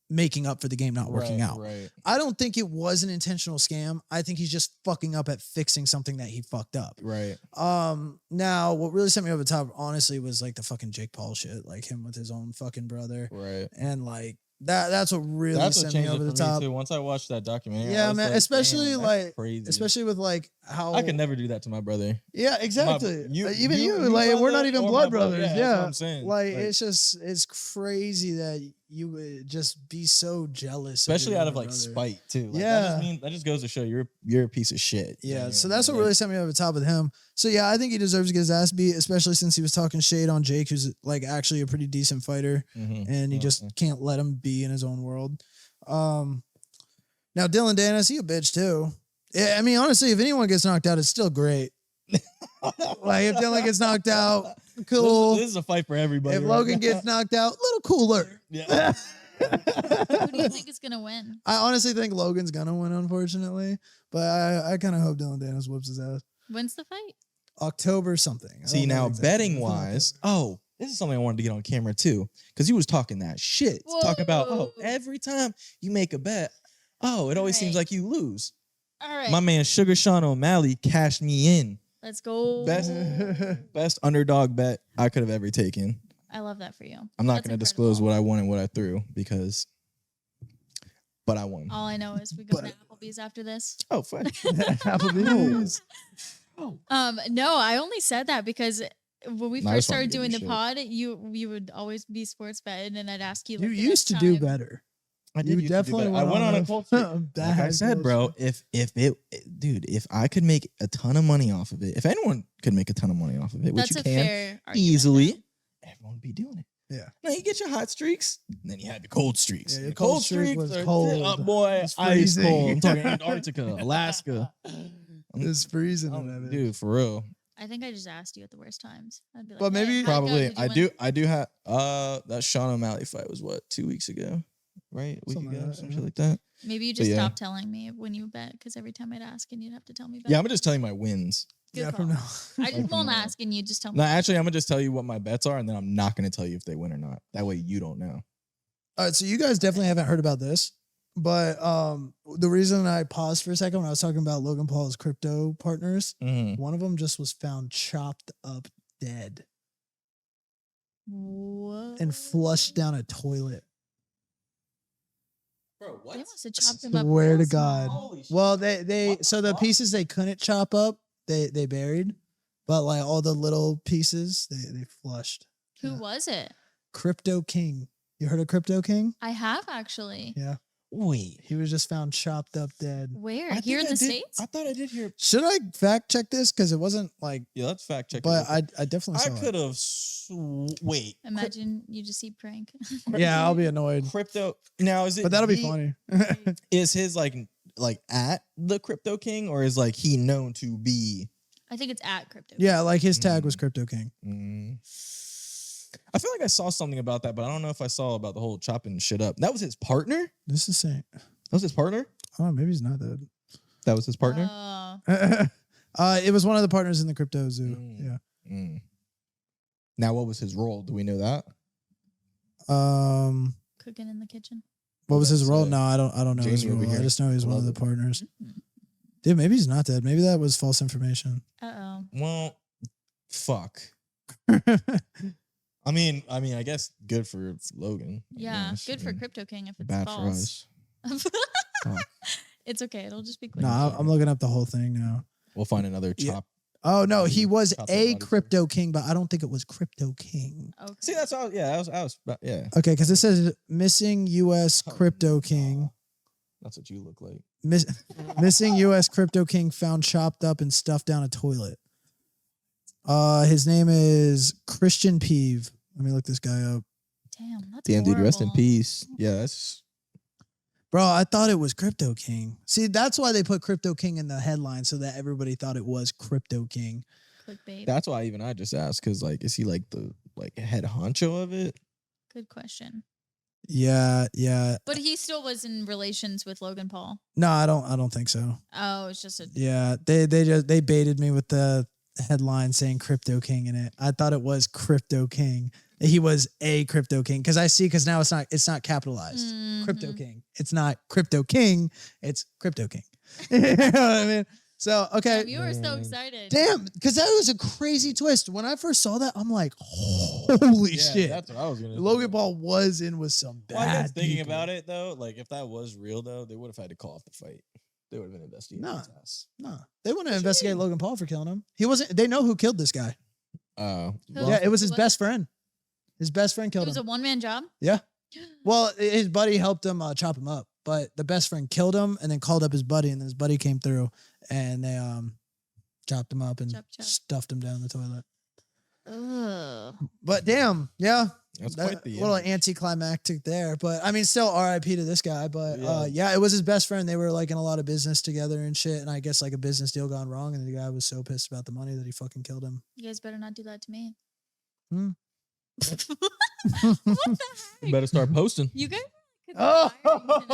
making up for the game not working out. Right. I don't think it was an intentional scam. I think he's just fucking up at fixing something that he fucked up. Right. Now what really sent me over the top, honestly, was like the fucking Jake Paul shit, like him with his own fucking brother. Right. And like that's what really sent me over the top. Too. Once I watched that documentary, Yeah, I was man, like, especially damn, like that's crazy. especially with like how I could never do that to my brother. Yeah, exactly. Even you, you like we're brother not even or blood my brother, brothers. yeah, that's what Yeah, I'm saying. like Like- it's crazy that you would just be so jealous, of Especially your out of younger like brother. spite too. Like, Yeah. that just goes to show you're a piece of shit. Yeah, You know, so that's what like- really sent me over the top with him. So yeah, I think he deserves to get his ass beat, especially since he was talking shade on Jake, who's like actually a pretty decent fighter, Mhm. and he just can't let him be in his own world. Now Dylan Dennis, he a bitch too. Yeah, I mean, honestly, if anyone gets knocked out, it's still great. Like if Dylan gets knocked out, cool. This is a fight for everybody. If right Logan now. gets knocked out, a little cooler. yeah. Who do you think is gonna win? I honestly think Logan's gonna win, unfortunately, but I kind of hope Dylan Dennis whoops his ass. When's the fight? October something. I See don't know now, exactly. betting It's in wise, this is something I wanted to get on camera too, because he was talking that shit, talking about Whoa. every time you make a bet, it always seems Right. like you lose. All right, My man Sugar Sean O'Malley cashed me in. let's go. Best underdog bet I could have ever taken. I love that for you. I'm not That's going to disclose incredible. what I won and what I threw but I won. All I know is we go to But- Applebee's after this. Oh, fuck. Applebee's. No, I only said that because when we No, I first just wanted started to doing give the you pod, you would always be sports betting, and I'd ask you. You Like, the used to next do time. better. I You used to do definitely better. I went on a cold streak. Like I said, bro, if I could make a ton of money off of it, if anyone could make a ton of money off of it, which That's you a can fair argument, easily, though. everyone would be doing it. Yeah. Now you get your hot streaks, and then you had the cold streaks. Yeah, The your cold streak streaks was are cold. up, boy, It's ice freezing. cold. I'm talking Antarctica, Alaska. It's freezing in that bitch. Dude, for real. I think I just asked you at the worst times. I'd be like, But maybe- hey, how'd it go? Probably. Did you win? I do have that Sean O'Malley fight was what, 2 weeks ago? Right? A week Something like ago, that, some yeah. shit like that. Maybe you just yeah. stop telling me when you bet because every time I'd ask and you'd have to tell me. Yeah, I'm gonna just tell you my wins. Good Yeah, call. from now. I Like just from won't now. ask and you just tell me. No, actually, I'm gonna just tell you what my bets are, and then I'm not gonna tell you if they win or not. That way, you don't know. All right, so you guys definitely haven't heard about this, but the reason I paused for a second when I was talking about Logan Paul's crypto partners, one of them just was found chopped up dead Whoa. and flushed down a toilet. Bro, They must have chopped him up. Swear real to God. small. Holy shit. Well, they What the so the fuck? pieces they couldn't chop up, they buried, but like all the little pieces they flushed. Who Yeah. was it? Crypto King. You heard of Crypto King? I have actually. Yeah. Wait. He was just found chopped up dead. Where? I Here in think the I did- States? I thought I did hear. Should I fact check this? Because it wasn't like, Yeah, let's fact check. but it. I definitely I saw could it. have. Wait. Imagine you just see prank. Yeah, I'll be annoyed. Crypto. Now is it? But that'll be the- funny. Is his like at the Crypto King, or is like he known to be? I think it's at crypto. Yeah, like his tag was Crypto King. I feel like I saw something about that, but I don't know if I saw about the whole chopping shit up. That was his partner. This is saying, That was his partner. oh, maybe he's not dead. That was his partner. It was one of the partners in the crypto zoo. Mm. Yeah. Now, what was his role? Do we know that? Cooking in the kitchen. What was his That's, role? No, I don't know his Jamie over role. I here. just know he's one of Love the it. partners. Dude, maybe he's not dead. Maybe that was false information. Uh-oh. Well, fuck. I mean, I guess good for Logan. I Yeah, guess. good I for mean, Crypto King if it's bad false. for us. Fuck. It's okay. It'll just be quick. No, I'm looking up the whole thing now. We'll find another Yeah. chop. Oh no, he was Chop that a body Crypto King, but I don't think it was Crypto King. Okay. See, that's all. Yeah, I was. Yeah, Okay, because it says missing U.S. Crypto King. that's what you look like. Missing U.S. Crypto King found chopped up and stuffed down a toilet. His name is Christian Peeve. Let me look this guy up. Damn, that's Damn, dude, rest in horrible. peace. Yeah, that's. Bro, I thought it was Crypto King. See, that's why they put Crypto King in the headline so that everybody thought it was Crypto King. Clickbait. That's why even I just asked because like, is he like the head honcho of it? Good question. Yeah, yeah. But he still was in relations with Logan Paul. No, I don't think so. Oh, it's just a. Yeah, they baited me with the headline saying Crypto King in it. I thought it was Crypto King. He was a Crypto King because now it's not capitalized. Crypto Mhm. King. It's not Crypto King. It's Crypto King. You know what I mean? So okay. Damn, you were so excited. Damn, because that was a crazy twist. When I first saw that, I'm like, holy shit. That's what I was gonna. Logan Paul was in with some bad. Well, I guess thinking people. about it though, like if that was real though, they would have had to call off the fight. They would have been investigating Nah. his ass. No, they want to investigate Logan Paul for killing him. He wasn't. They know who killed this guy. Who? Yeah, it was his What? best friend. His best friend It killed was him. a one-man job. Yeah. Well, his buddy helped him chop him up, but the best friend killed him and then called up his buddy, and then his buddy came through and they chopped him up and Chop, chop. stuffed him down the toilet. Ugh. But damn, yeah. That's That- quite the little image. anticlimactic there, but I mean, still R.I.P. to this guy. But Yeah. it was his best friend. They were like in a lot of business together and shit. And I guess like a business deal gone wrong, and the guy was so pissed about the money that he fucking killed him. You guys better not do that to me. Hmm. What the You heck? better start posting. You guys are conspiring tonight.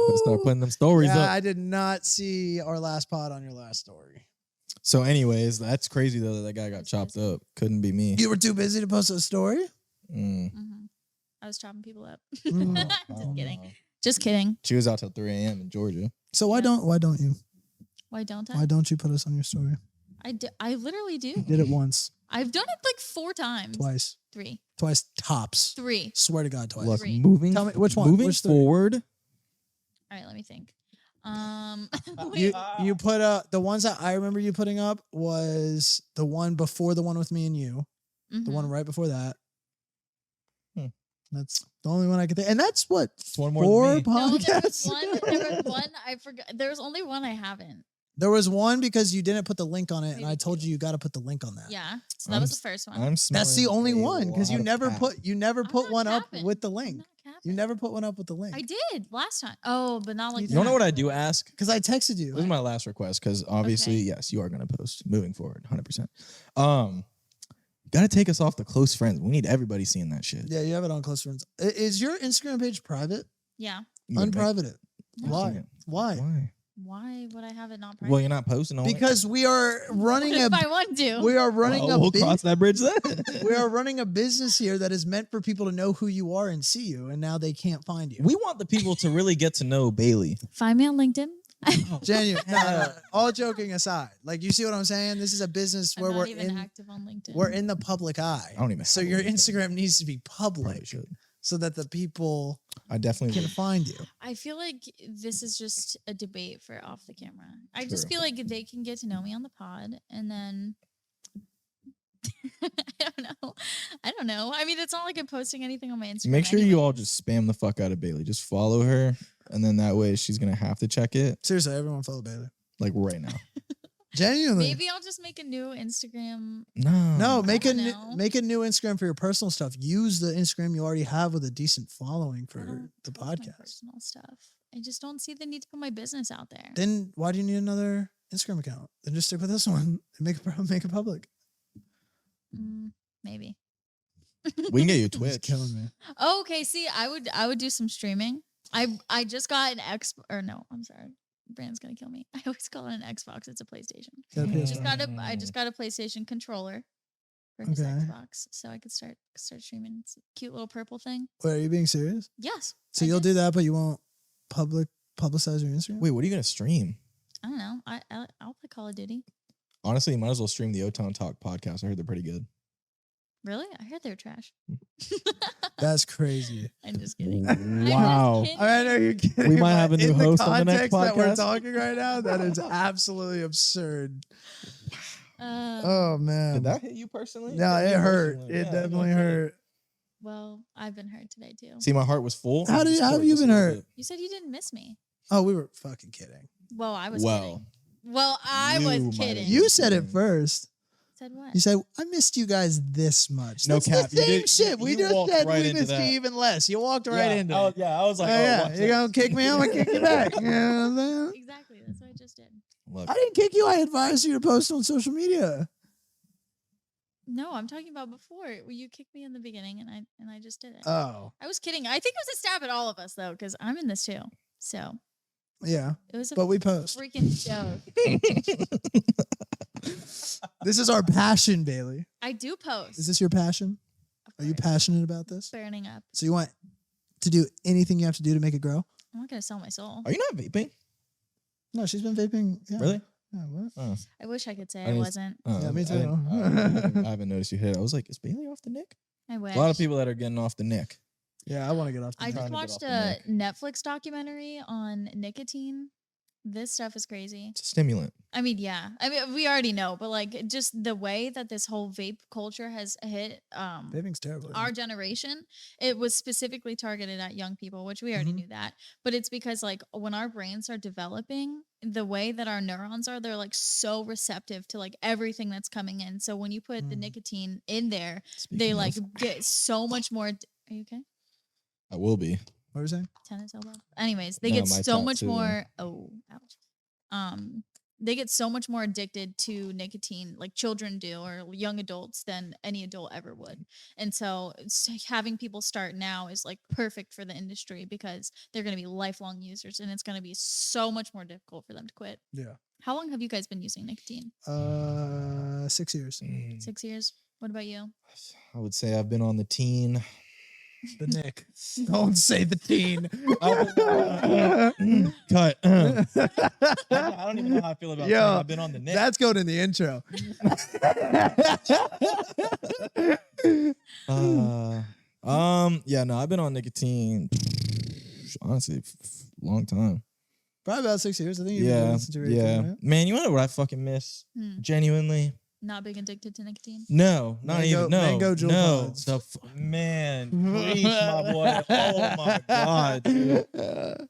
Better start putting them stories Yeah, up. I did not see our last pod on your last story. So, anyways, that's crazy though that guy got chopped up. Couldn't be me. You were too busy to post a story. Mm. Mhm. I was chopping people up. Mm. Just kidding. Just kidding. She was out till 3 a.m. in Georgia. So why Yeah. don't you? Why don't I? Why don't you put us on your story? I literally do. You did it once, I've done it like 4 times. twice, Twice. tops. 3. Swear to God, twice. Look, Three. moving. Tell me which one, Moving which three? forward. All right, let me think. You Wait, you put the ones that I remember you putting up was the one before the one with me and you, the mhm. one right before that. Hmm. That's the only one I could think, and that's what It's one more 4 than me. No, there was podcasts. one. ago? There was one. I forgot. There was only one I haven't. There was one because you didn't put the link on it, and Maybe I told two. you got to put the link on that. Yeah. So that was the first one. I'm That's the smelling only a one because you lot of never cap. put I'm one not up capping. with the I'm link. not capping. You never put one up with the link. I did last time. Oh, but not like You You don't know that. what I do ask? Because I texted you. This is my last request because obviously, Okay. yes, you are going to post moving forward, 100%. Got to take us off the close friends. We need everybody seeing that shit. Yeah, you have it on close friends. Is your Instagram page private? Yeah. You gotta make- Unprivate it. No. Why? Why? Why? Why would I have it not private? Well, you're not posting on Because we are running What a if I want to? we are running Well, we'll a cross that bridge then. we are running a business here that is meant for people to know who you are and see you, and now they can't find you. We want the people to really get to know Bailey. Find me on LinkedIn. Genuine. No. All joking aside, like you see what I'm saying? This is a business where I'm not we're even in active on LinkedIn. we're in the public eye. I don't even So have a your LinkedIn. Instagram needs to be Probably public should. so that the people I definitely can would. find you. I feel like this is just a debate for off the camera. I just True. feel like they can get to know me on the pod, and then I don't know. I mean, it's not like I'm posting anything on my Instagram. Make sure you all anyways. just spam the fuck out of Bailey. Just follow her, and then that way she's gonna have to check it Seriously, everyone follow Bailey. like right now. Genuinely. Maybe I'll just make a new Instagram. No, make a don't new, know. make a new Instagram for your personal stuff. Use the Instagram you already have with a decent following I for don't the post my podcast. personal stuff. I just don't see the need to put my business out there. Then why do you need another Instagram account? Then just stick with this one and make it public. Maybe. We can get you It's Twitch. killing me. Oh, okay. See, I would do some streaming. I just got an X or no, I'm sorry. Brandon's gonna kill me. I always call it an Xbox. It's a PlayStation. Got a Mm. PS5. I just got a PlayStation controller for his Okay. Xbox, so I could start streaming. It's a cute little purple thing. Wait, are you being serious? Yes. So I you'll did. do that, but you won't publicize your Instagram? Wait, what are you gonna stream? I don't know. I'll play Call of Duty. Honestly, you might as well stream the Otown Talk podcast. I heard they're pretty good. Really? I heard they're trash. That's crazy. I'm just kidding. Wow. I'm just kidding. I know you're kidding. We might but have a new in the host on the next context that we're podcast. talking right now, that is absolutely absurd. Uh, Oh man. Did that hit you personally? No, Hit me it hurt. personally. It Yeah, definitely no shit. hurt. well, I've been hurt today too. See, my heart was full. How I just have poured you just a been little hurt? bit. You said you didn't miss me. Oh, we were fucking kidding. Well, I was Well, kidding. Well, I you was might have kidding. You said it first. said what? You said, I missed you guys this much. No That's cap. the You same did- shit. We you just walked said right we into missed that. you even less. You walked right into it. Yeah, I was like, Oh, oh, yeah. watch You're this. going to kick me? I'm going to kick you back. You know what I'm saying? Exactly. That's what I just did. Look, I didn't kick you. I advised you to post on social media. No, I'm talking about before. You kicked me in the beginning, and I just did it. Oh, I was kidding. I think it was a stab at all of us though, because I'm in this too. So yeah. it was a But we post. freaking joke. This is our passion, Bailey. I do post. Is this your passion? Of Are you course. passionate about this? Burning up. So you want to do anything you have to do to make it grow? I'm not gonna sell my soul. are you not vaping? No, she's been vaping. Yeah. Really? Yeah, what? Oh, I wish I could say I I didn't- wasn't. Yeah, me I too. didn't- I haven't noticed you hit it. I was like, is Bailey off the nick? I wish. A lot of people that are getting off the nick. Yeah, I want to get off the I trying just to get watched off a the Netflix documentary on nicotine. This stuff is crazy. It's a stimulant. I mean, yeah. I mean, we already know, but like just the way that this whole vape culture has hit Vaping's terrible. our generation, it was specifically targeted at young people, which we already Mhm. knew that. But it's because like when our brains are developing, the way that our neurons are, they're like so receptive to like everything that's coming in. So when you put the Mm. nicotine in there, Speaking they of, like get so much more. Are you okay? I will be. What were you saying? Tennis elbow. Anyways, they No, get my so top much two. more. Oh, ouch. They get so much more addicted to nicotine, like children do, or young adults, than any adult ever would. And so, having people start now is like perfect for the industry because they're going to be lifelong users, and it's going to be so much more difficult for them to quit. Yeah. How long have you guys been using nicotine? 6 years. 6 years. What about you? I would say I've been on the teen. The Nick. Don't say the teen. Cut. I don't even know how I feel about Yo, teen. I've been on the nick. That's going in the intro. Yeah, no, I've been on nicotine. Honestly, long time. Probably about 6 years. I think you've been doing Yeah, it since you were 18, yeah. right? Man, you know what I fucking miss? Hmm. Genuinely, Not being addicted to nicotine? No, not even. No, Mango Jewel no. Pods. Man, preach, my boy. Oh my god, dude.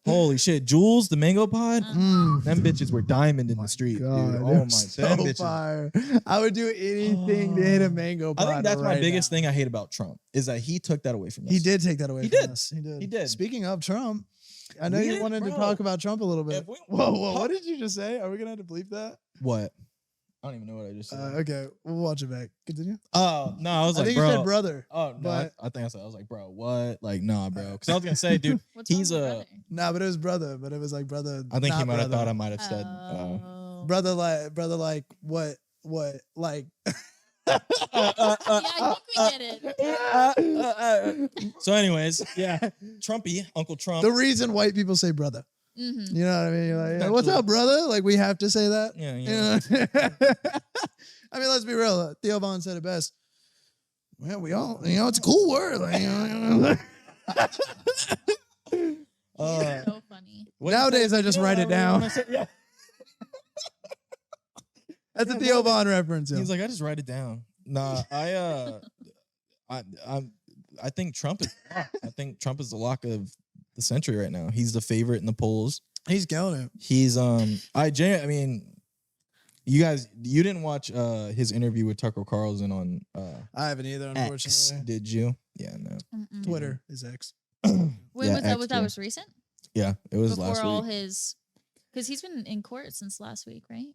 Holy shit, Jules, the mango pod. Them bitches were diamond in the street, dude. Oh my, so them bitches. fire. I would do anything to hit a mango pod. I think that's my right biggest now. thing I hate about Trump is that he took that away from us. He did take that away He from did. us. He did. He did. Speaking of Trump, I know We you didn't, wanted to bro. talk about Trump a little bit. If we- Whoa, what did you just say? Are we gonna have to bleep that? What? I don't even know what I just said. Okay, we'll watch it back. Continue. Oh no, I was I like, think bro. you said brother. Oh no, but- I think I said I was like, bro, what? Like, nah, bro. Because I was gonna say, dude, What's he's wrong with a. brother? Nah, but it was brother. But it was like brother. I think he not might have brother. thought I might have said. Oh. brother like what like. Yeah, I think we get it. So, anyways, yeah, Trumpy, Uncle Trump. The reason white people say brother. Mm-hmm. You know what I mean? You're like, what's up, brother? Like we have to say that. Yeah, You yeah. know? I mean, let's be real. Theo Von said it best. Well, we all, it's a cool word. Like, So funny. Nowadays, I just write it down. Yeah. That's a Theo Von reference. He's like, I just write it down. Nah, I think Trump is. I think Trump is the lock of the century right now. He's the favorite in the polls. He's killing it. He's I mean, you didn't watch his interview with Tucker Carlson on I haven't either, X, unfortunately. did you? Yeah, no. Mm-mm. Twitter is X. Wait, Yeah, was that X, that was recent? Yeah, it was Before last all week. his, because he's been in court since last week, right?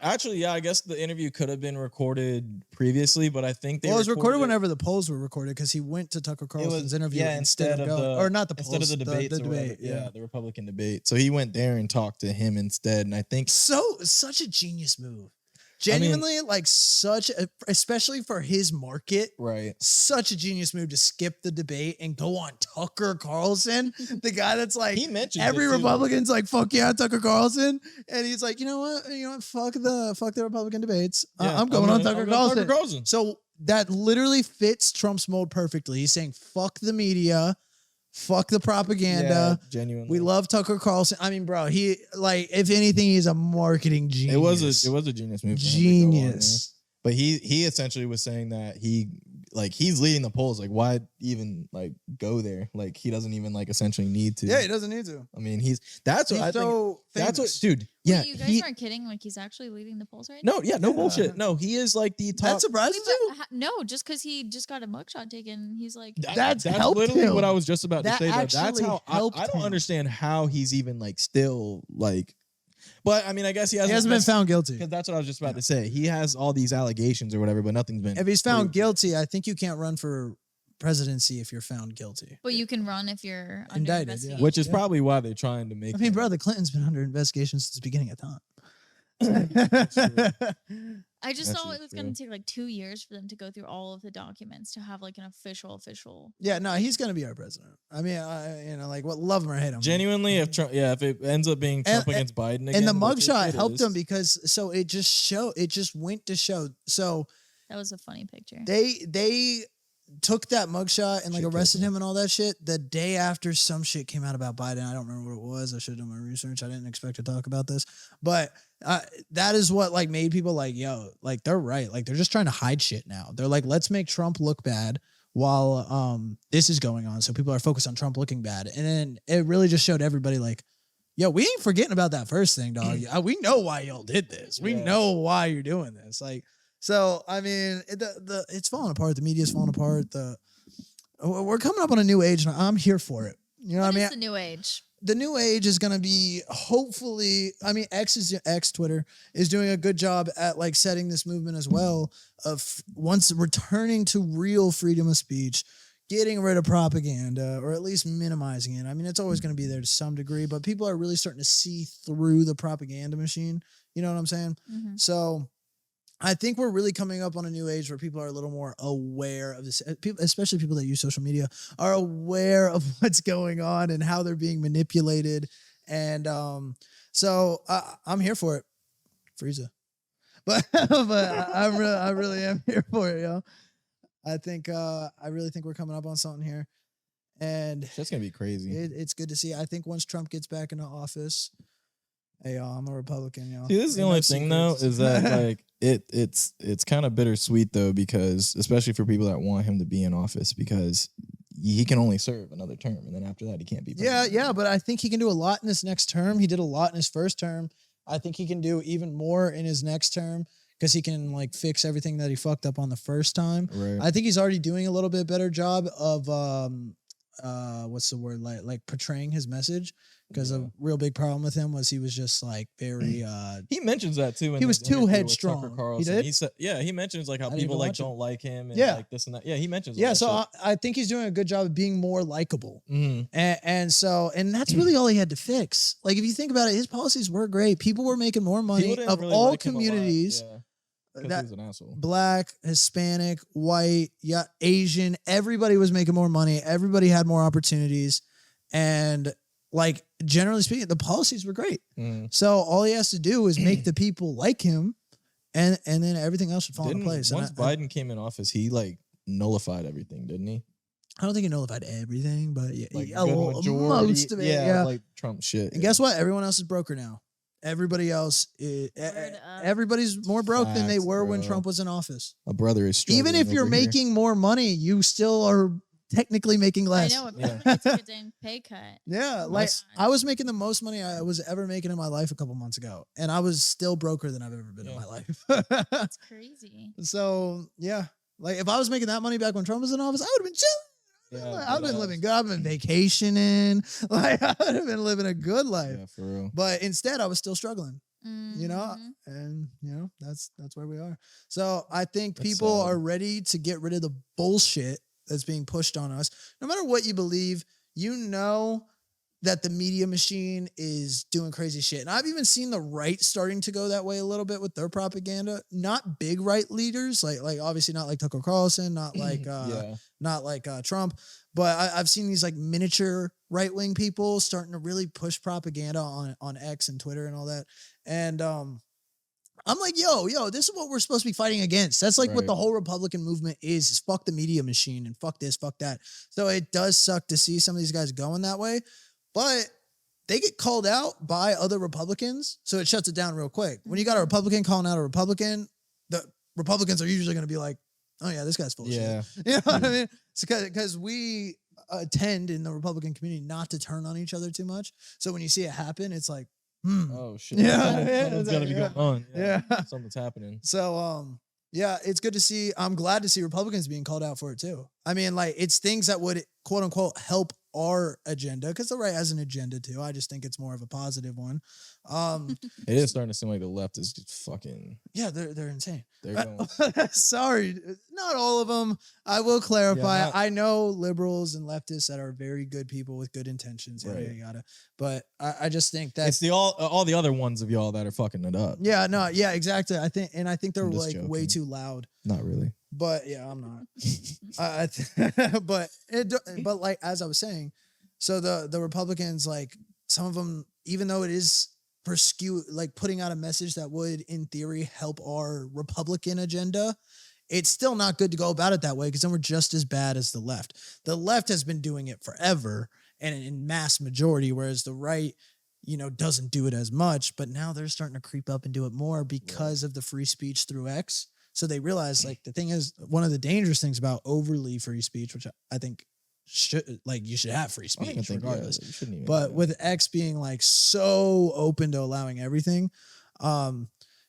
Actually, yeah, I guess the interview could have been recorded previously, but I think Well, it was recorded it- whenever the polls were recorded because he went to Tucker Carlson's interview instead of going, or not the polls, instead of the debates, the or whatever. debate. Yeah, the Republican debate. So he went there and talked to him instead, and I think Such a genius move. Genuinely, like especially for his market, right. such a genius move to skip the debate and go on Tucker Carlson, the guy that's like, He mentioned every it too. Republican's like, fuck yeah, Tucker Carlson. And he's like, you know what, fuck the Republican debates. Yeah, I'm going on Tucker I'm going Carlson. Tucker Carlson. So that literally fits Trump's mold perfectly. He's saying, fuck the media, fuck the propaganda. Yeah, genuinely. We love Tucker Carlson. I mean, bro, he like, if anything, he's a marketing genius. It was a genius move. for him to go on there. Genius. But he essentially was saying that he's leading the polls. Like, why even like go there? Like, he doesn't even like essentially need to. Yeah, he doesn't need to. I mean, that's what I think. That's what, dude. Yeah, Wait, you guys aren't kidding. Like he's actually leading the polls right now. no, yeah, no bullshit. No, he is like the top. That surprised Wait, you? but no, just because he just got a mugshot taken, he's like, That's helped literally him. what I was just about to That say. Though. That's actually how helped I don't him. understand how he's even like still like. But I mean, I guess he He hasn't been found guilty. because that's what I was just about to say. He has all these allegations or whatever, but nothing's been. If he's found proved. guilty, I think you can't run for presidency if you're found guilty. but you can run if you're under Indicted, yeah. investigation. which is Yeah. probably why they're trying to make. I mean, him- bro, the Clintons been under investigation since the beginning of time. I just That's thought true, it was true. going to take like 2 years for them to go through all of the documents to have like an official. Yeah, no, he's gonna be our president. I mean, like, what, love him or hate him. Genuinely, if Trump, if it ends up being Trump And- against Biden again, And the which mugshot it helped is, him because it just went to show. So That was a funny picture. they took that mugshot and like Shit arrested killed him and all that shit the day after some shit came out about Biden. I don't remember what it was. I should have done my research. I didn't expect to talk about this, but that is what like made people like, yo, like they're right. Like they're just trying to hide shit now. They're like, let's make Trump look bad while this is going on. So people are focused on Trump looking bad. And then it really just showed everybody like, yo, we ain't forgetting about that first thing, dog. We know why y'all did this. We Yeah. know why you're doing this. Like, so I mean, it's falling apart. The media's falling apart. We're coming up on a new age, and I'm here for it. You know what I What mean? is the new age? The new age is going to be hopefully. I mean, Twitter is doing a good job at like setting this movement as well of once returning to real freedom of speech, getting rid of propaganda or at least minimizing it. I mean, it's always going to be there to some degree, but people are really starting to see through the propaganda machine. You know what I'm saying? Mm-hmm. So I think we're really coming up on a new age where people are a little more aware of this. People, especially people that use social media, are aware of what's going on and how they're being manipulated. And so I'm here for it, Frieza. But I really am here for it, yo. I really think we're coming up on something here, and That's gonna be crazy. it's good to see. I think once Trump gets back into office, hey, y'all, I'm a Republican, y'all. See, this is the Ain't no only thing though secrets. is that like it's kind of bittersweet though, because especially for people that want him to be in office, because he can only serve another term, and then after that he can't be president. Yeah, but I think he can do a lot in this next term. He did a lot in his first term. I think he can do even more in his next term because he can like fix everything that he fucked up on the first time. Right. I think he's already doing a little bit better job of what's the word, like portraying his message, because a real big problem with him was he was just like very he mentions that too. He was too headstrong. He did? He said, yeah, he mentions like how people like don't like him and Yeah. like this and that. Yeah, he mentions. Yeah, all that so shit. I think he's doing a good job of being more likable. Mhm. And that's really all he had to fix. Like if you think about it, his policies were great. People were making more money People didn't of really all like him a lot, communities. yeah, 'cause he That was an asshole. Black, Hispanic, white, yeah, Asian, everybody was making more money. Everybody had more opportunities. And like generally speaking, the policies were great. Mhm. So all he has to do is make the people like him, and then everything else would fall into place. Once And Biden came in office, he like nullified everything, didn't he? I don't think he nullified everything, but yeah, Like yeah, good majority, most of it. Yeah. like Trump shit. And guess what? Everyone else is broker now. Everybody else is, everybody's more broke than they Facts, were when bro. Trump was in office. My brother is struggling Even if you're over here. making more money, you still are technically making less. I know. It Yeah. yeah. took a dang pay cut. Yeah, Oh like my I was making the most money I was ever making in my life a couple months ago, and I was still broker than I've ever been in my life. That's crazy. So yeah, like if I was making that money back when Trump was in office, I would have been chilling. Yeah, I've been living good. I've been vacationing. Like I would have been living a good life. Yeah, for real. But instead, I was still struggling. You know, Mhm. and you know that's where we are. So I think That's people sad. are ready to get rid of the bullshit that's being pushed on us. No matter what you believe, you know that the media machine is doing crazy shit. And I've even seen the right starting to go that way a little bit with their propaganda. Not big right leaders, like obviously not like Tucker Carlson, not like Trump, but I've seen these like miniature right wing people starting to really push propaganda on X and Twitter and all that. And I'm like, yo, this is what we're supposed to be fighting against. That's like what Right. the whole Republican movement is fuck the media machine and fuck this, fuck that. So it does suck to see some of these guys going that way, but they get called out by other Republicans. So it shuts it down real quick. When you got a Republican calling out a Republican, the Republicans are usually going to be like, oh yeah, this guy's full of Yeah. shit. You know what I mean? It's because we tend in the Republican community not to turn on each other too much. So when you see it happen, it's like, Oh shit. Yeah, Something's yeah, gotta be yeah. going on. Yeah. Something's happening. So, yeah, it's good to see. I'm glad to see Republicans being called out for it too. I mean, like it's things that would quote unquote help our agenda, because the right has an agenda too. I just think it's more of a positive one. It is starting to seem like the left is just fucking. Yeah, they're insane. They're going. Sorry, not all of them. I will clarify. Yeah, not- I know liberals and leftists that are very good people with good intentions. Right. Yada yada. But I just think that It's the all the other ones of y'all that are fucking it up. yeah, no, yeah, exactly. I think they're I'm just like way joking. too loud. Not really. But yeah, I'm not. But like as I was saying, so the Republicans, like some of them, even though it is like putting out a message that would in theory help our Republican agenda, it's still not good to go about it that way, because then we're just as bad as the left. The left has been doing it forever and in mass majority, whereas the right, you know, doesn't do it as much. But now they're starting to creep up and do it more because of the free speech through X. So they realize, like, the thing is, one of the dangerous things about overly free speech, which I think you should have free I don't even speech think, regardless. you shouldn't even But do that. with X being like so open to allowing everything,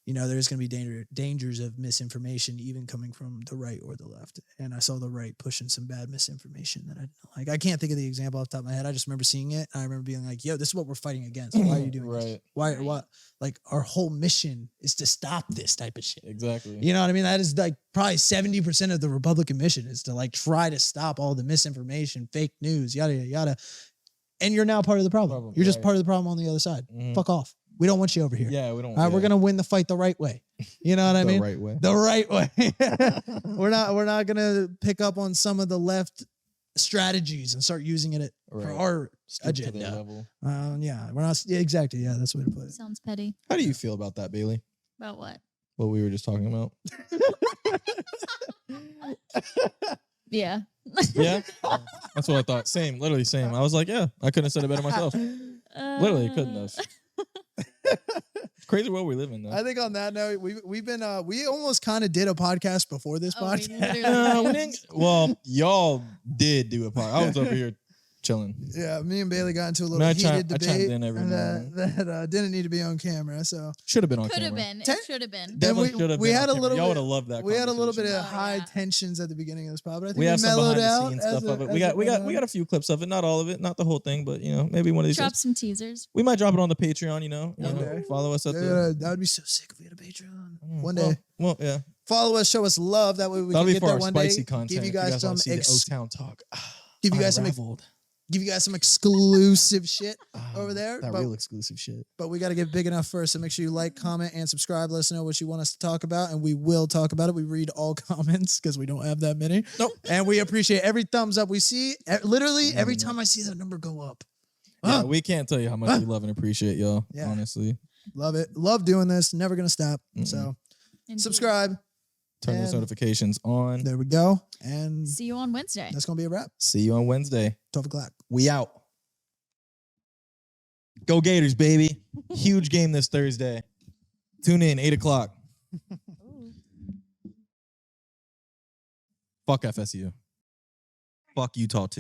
you know, there's going to be dangers of misinformation even coming from the right or the left. And I saw the right pushing some bad misinformation that I didn't like. I can't think of the example off the top of my head. I just remember seeing it. And I remember being like, yo, this is what we're fighting against. Why are you doing this? Right. Why? Right. What? Like, our whole mission is to stop this type of shit. Exactly. You know what I mean? That is like probably 70% of the Republican mission is to like try to stop all the misinformation, fake news, yada, yada, yada. And you're now part of the problem. You're just right. part of the problem on the other side. Mhm. Fuck off. We don't want you over here. Yeah, we don't. All right, we're gonna win the fight the right way. You know what I the mean? right way. The right way. We're not gonna pick up on some of the left strategies and start using it for Right. our Stoop to their agenda. level. Yeah, we're not. Yeah, exactly. Yeah, that's the way to put it. Sounds petty. How do you feel about that, Bailey? About what? What we were just talking about. Yeah. Yeah, that's what I thought. Same, literally same. I was like, yeah, I couldn't have said it better myself. Literally couldn't have. crazy world we live in, though. I think on that note, we've been we almost kind of did a podcast before this podcast. We didn't. Well, y'all did do a podcast. I was over here chilling. Yeah, me and Bailey got into a little heated debate I chimed in every that didn't need to be on camera. So should have been on Could camera. have been. It should have been. Definitely should have been. We had a little. Y'all would have loved that. We had a little bit of Oh, high yeah. tensions at the beginning of this pod, but I think we have some mellowed behind the out. scenes stuff of it. We got a few clips of it, not all of it, not the whole thing, but maybe one of these. Drop days. some teasers. We might drop it on the Patreon. You know, Okay. follow us at That would be so sick if we had a Patreon one day. Well, yeah. Follow us, show us love. That way we That'll can be get for there our one spicy day. content. Give you If guys some wanna see the Otown talk. give you guys some Unraveled. give you guys some exclusive shit over there. That But, real exclusive shit. but we got to get big enough first. So make sure you like, comment, and subscribe. Let us know what you want us to talk about, and we will talk about it. We read all comments because we don't have that many. Nope. And we appreciate every thumbs up we see. Literally every Never time I see that number go up. Yeah, we can't tell you how much we love and appreciate y'all. Yeah. Honestly, Love it. Love doing this. Never gonna stop. Mm-mm. So Indeed. subscribe. turn those And- notifications on. There we go. And See you on Wednesday. that's gonna be a wrap. See you on Wednesday. 12 o'clock. We out. Go Gators, baby. Huge game this Thursday. Tune in, 8 o'clock. Fuck FSU. Fuck Utah, too.